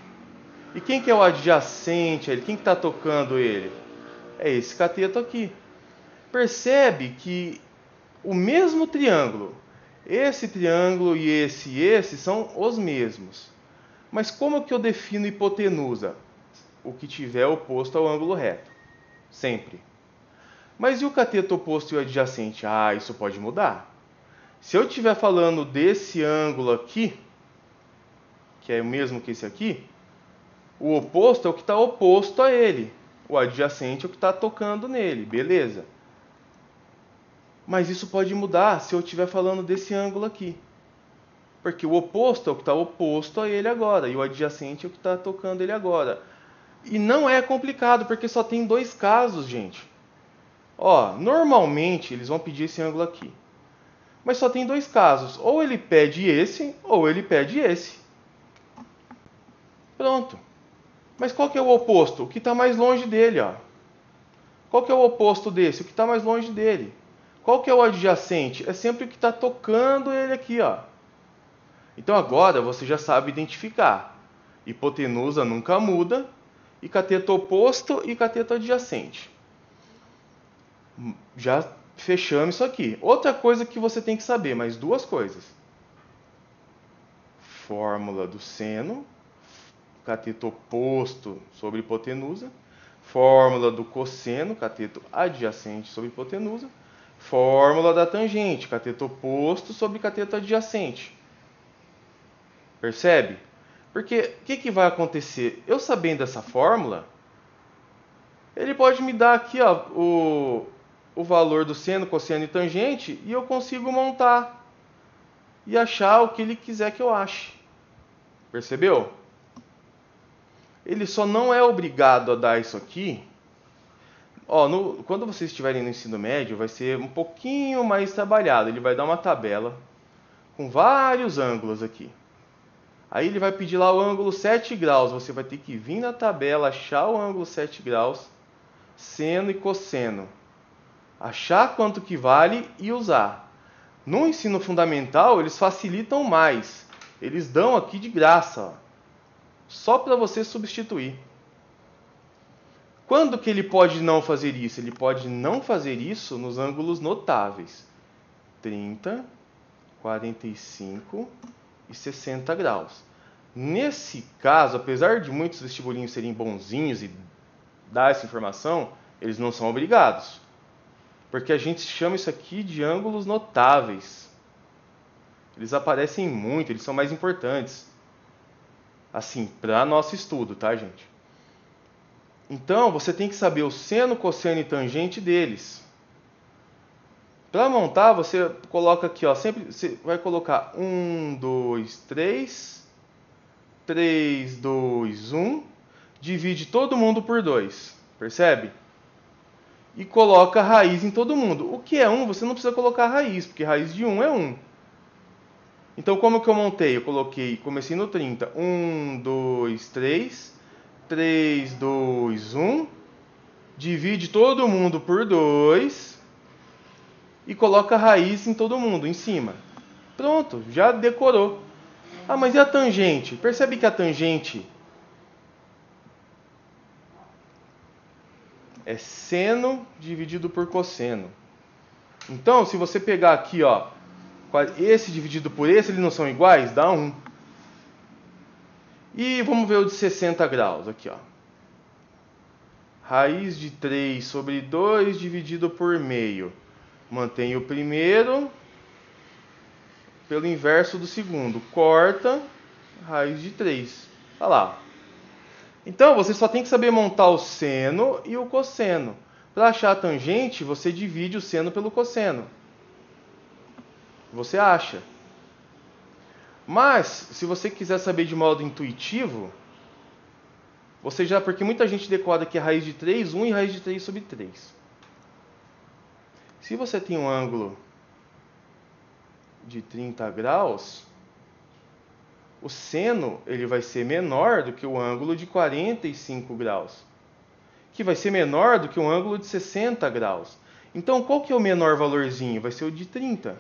E quem que é o adjacente a ele? Quem que está tocando ele? É esse cateto aqui. Percebe que o mesmo triângulo, esse triângulo e esse são os mesmos. Mas como que eu defino hipotenusa? O que tiver oposto ao ângulo reto. Sempre. Mas e o cateto oposto e o adjacente? Ah, isso pode mudar. Se eu estiver falando desse ângulo aqui, que é o mesmo que esse aqui, o oposto é o que está oposto a ele. O adjacente é o que está tocando nele. Beleza. Mas isso pode mudar se eu estiver falando desse ângulo aqui. Porque o oposto é o que está oposto a ele agora. E o adjacente é o que está tocando ele agora. E não é complicado, porque só tem dois casos, gente. Ó, normalmente eles vão pedir esse ângulo aqui. Mas só tem dois casos. Ou ele pede esse, ou ele pede esse. Pronto. Mas qual que é o oposto? O que está mais longe dele, ó. Qual que é o oposto desse? O que está mais longe dele. Qual que é o adjacente? É sempre o que está tocando ele aqui, ó. Então agora você já sabe identificar. Hipotenusa nunca muda. E cateto oposto e cateto adjacente. Já fechamos isso aqui. Outra coisa que você tem que saber, mais duas coisas. Fórmula do seno, cateto oposto sobre hipotenusa. Fórmula do cosseno, cateto adjacente sobre hipotenusa. Fórmula da tangente, cateto oposto sobre cateto adjacente. Percebe? Porque o que vai acontecer? Eu sabendo essa fórmula, ele pode me dar aqui ó, o valor do seno, cosseno e tangente e eu consigo montar e achar o que ele quiser que eu ache. Percebeu? Ele só não é obrigado a dar isso aqui. Ó, quando vocês estiverem no ensino médio, vai ser um pouquinho mais trabalhado. Ele vai dar uma tabela com vários ângulos aqui. Aí ele vai pedir lá o ângulo 7 graus. Você vai ter que vir na tabela, achar o ângulo 7 graus, seno e cosseno. Achar quanto que vale e usar. No ensino fundamental, eles facilitam mais. Eles dão aqui de graça, ó, só para você substituir. Quando que ele pode não fazer isso? Ele pode não fazer isso nos ângulos notáveis. 30, 45 e 60 graus. Nesse caso, apesar de muitos vestibulinhos serem bonzinhos e dar essa informação, eles não são obrigados. Porque a gente chama isso aqui de ângulos notáveis. Eles aparecem muito, eles são mais importantes. Assim, para nosso estudo, tá, gente? Então, você tem que saber o seno, cosseno e tangente deles. Para montar, você coloca aqui, ó, sempre você vai colocar 1, 2, 3, 3, 2, 1, divide todo mundo por 2, percebe? E coloca raiz em todo mundo. O que é 1, você não precisa colocar raiz, porque raiz de 1 é 1. Então, como que eu montei? Eu comecei no 30, 1, 2, 3, 3, 2, 1. Divide todo mundo por 2 e coloca a raiz em todo mundo, em cima. Pronto, já decorou. Ah, mas e a tangente? Percebe que a tangente é seno dividido por cosseno. Então, se você pegar aqui, ó, esse dividido por esse, eles não são iguais? Dá 1. E vamos ver o de 60 graus aqui, ó. Raiz de 3 sobre 2 dividido por meio. Mantém o primeiro pelo inverso do segundo. Corta, raiz de 3. Olha lá. Então, você só tem que saber montar o seno e o cosseno. Para achar a tangente, você divide o seno pelo cosseno. Você acha. Mas, se você quiser saber de modo intuitivo, você já, porque muita gente decora que é raiz de 3, 1 e raiz de 3 sobre 3. Se você tem um ângulo de 30 graus, o seno ele vai ser menor do que o ângulo de 45 graus, que vai ser menor do que o ângulo de 60 graus. Então, qual que é o menor valorzinho? Vai ser o de 30.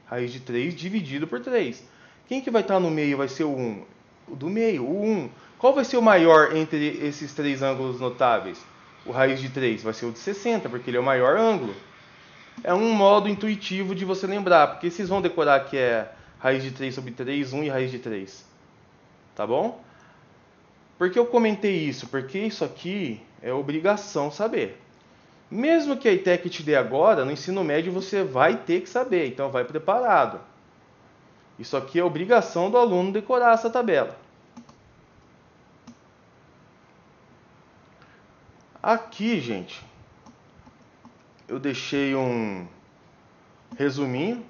Raiz de 3 dividido por 3. Quem que vai estar no meio vai ser o 1? O do meio, o 1. Qual vai ser o maior entre esses três ângulos notáveis? O raiz de 3 vai ser o de 60, porque ele é o maior ângulo. É um modo intuitivo de você lembrar, porque vocês vão decorar que é raiz de 3 sobre 3, 1 e raiz de 3. Tá bom? Por que eu comentei isso? Porque isso aqui é obrigação saber. Mesmo que a ITEC te dê agora, no ensino médio você vai ter que saber, então vai preparado. Isso aqui é obrigação do aluno decorar essa tabela. Aqui, gente, eu deixei um resuminho.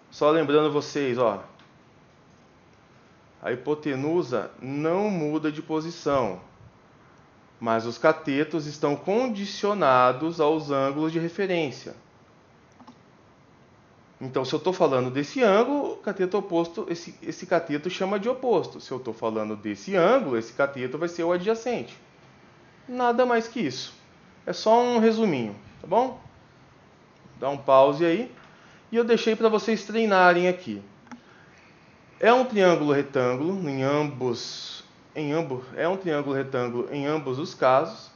Só lembrando vocês, ó. A hipotenusa não muda de posição, mas os catetos estão condicionados aos ângulos de referência. Então, se eu estou falando desse ângulo, o cateto oposto, esse cateto chama de oposto. Se eu estou falando desse ângulo, esse cateto vai ser o adjacente. Nada mais que isso. É só um resuminho, tá bom? Dá um pause aí. E eu deixei para vocês treinarem aqui. É um triângulo retângulo é um triângulo retângulo em ambos os casos.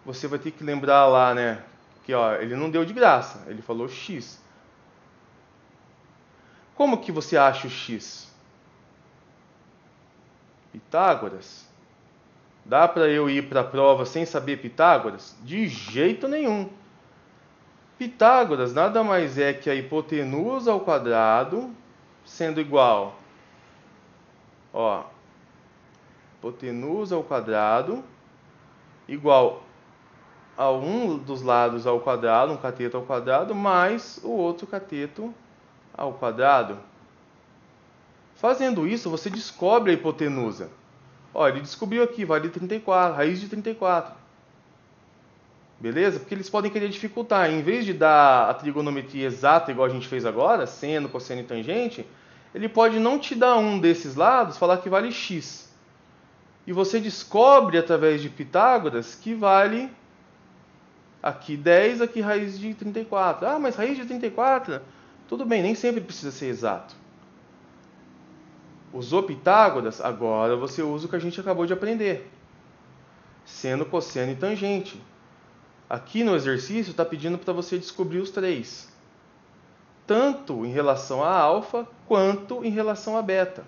Você vai ter que lembrar lá, né, que ó, ele não deu de graça, ele falou x. Como que você acha o x? Pitágoras. Dá para eu ir para a prova sem saber Pitágoras? De jeito nenhum. Pitágoras nada mais é que a hipotenusa ao quadrado sendo igual, ó, hipotenusa ao quadrado igual a um dos lados ao quadrado, um cateto ao quadrado, mais o outro cateto ao quadrado. Fazendo isso, você descobre a hipotenusa. Ó, ele descobriu aqui, vale 34, raiz de 34. Beleza? Porque eles podem querer dificultar. Em vez de dar a trigonometria exata, igual a gente fez agora, seno, cosseno e tangente, ele pode não te dar um desses lados, falar que vale x. E você descobre, através de Pitágoras, que vale aqui 10, aqui raiz de 34. Ah, mas raiz de 34? Tudo bem, nem sempre precisa ser exato. Usou Pitágoras? Agora você usa o que a gente acabou de aprender. Seno, cosseno e tangente. Aqui no exercício está pedindo para você descobrir os três. Tanto em relação a alfa, quanto em relação a beta.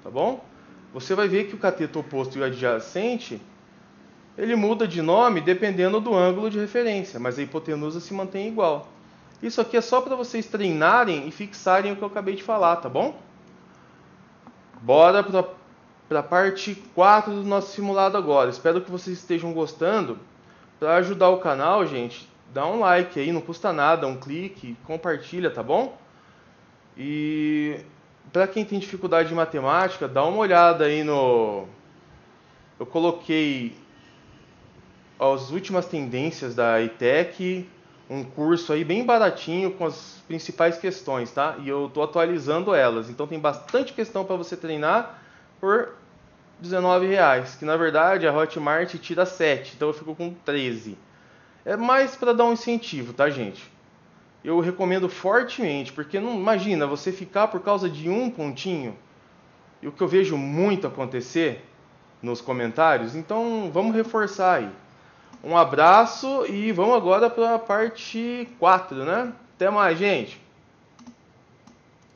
Tá bom? Você vai ver que o cateto oposto e o adjacente, ele muda de nome dependendo do ângulo de referência, mas a hipotenusa se mantém igual. Isso aqui é só para vocês treinarem e fixarem o que eu acabei de falar, tá bom? Bora para a parte 4 do nosso simulado agora. Espero que vocês estejam gostando. Para ajudar o canal, gente, dá um like aí, não custa nada, um clique, compartilha, tá bom? E para quem tem dificuldade de matemática, dá uma olhada aí no... Eu coloquei as últimas tendências da ITEC, um curso aí bem baratinho com as principais questões, tá? E eu estou atualizando elas, então tem bastante questão para você treinar por R$19, que na verdade a Hotmart tira 7, então eu fico com 13. É mais para dar um incentivo, tá, gente? Eu recomendo fortemente, porque não imagina você ficar por causa de um pontinho. E o que eu vejo muito acontecer nos comentários, então vamos reforçar aí. Um abraço e vamos agora para a parte 4, né? Até mais, gente!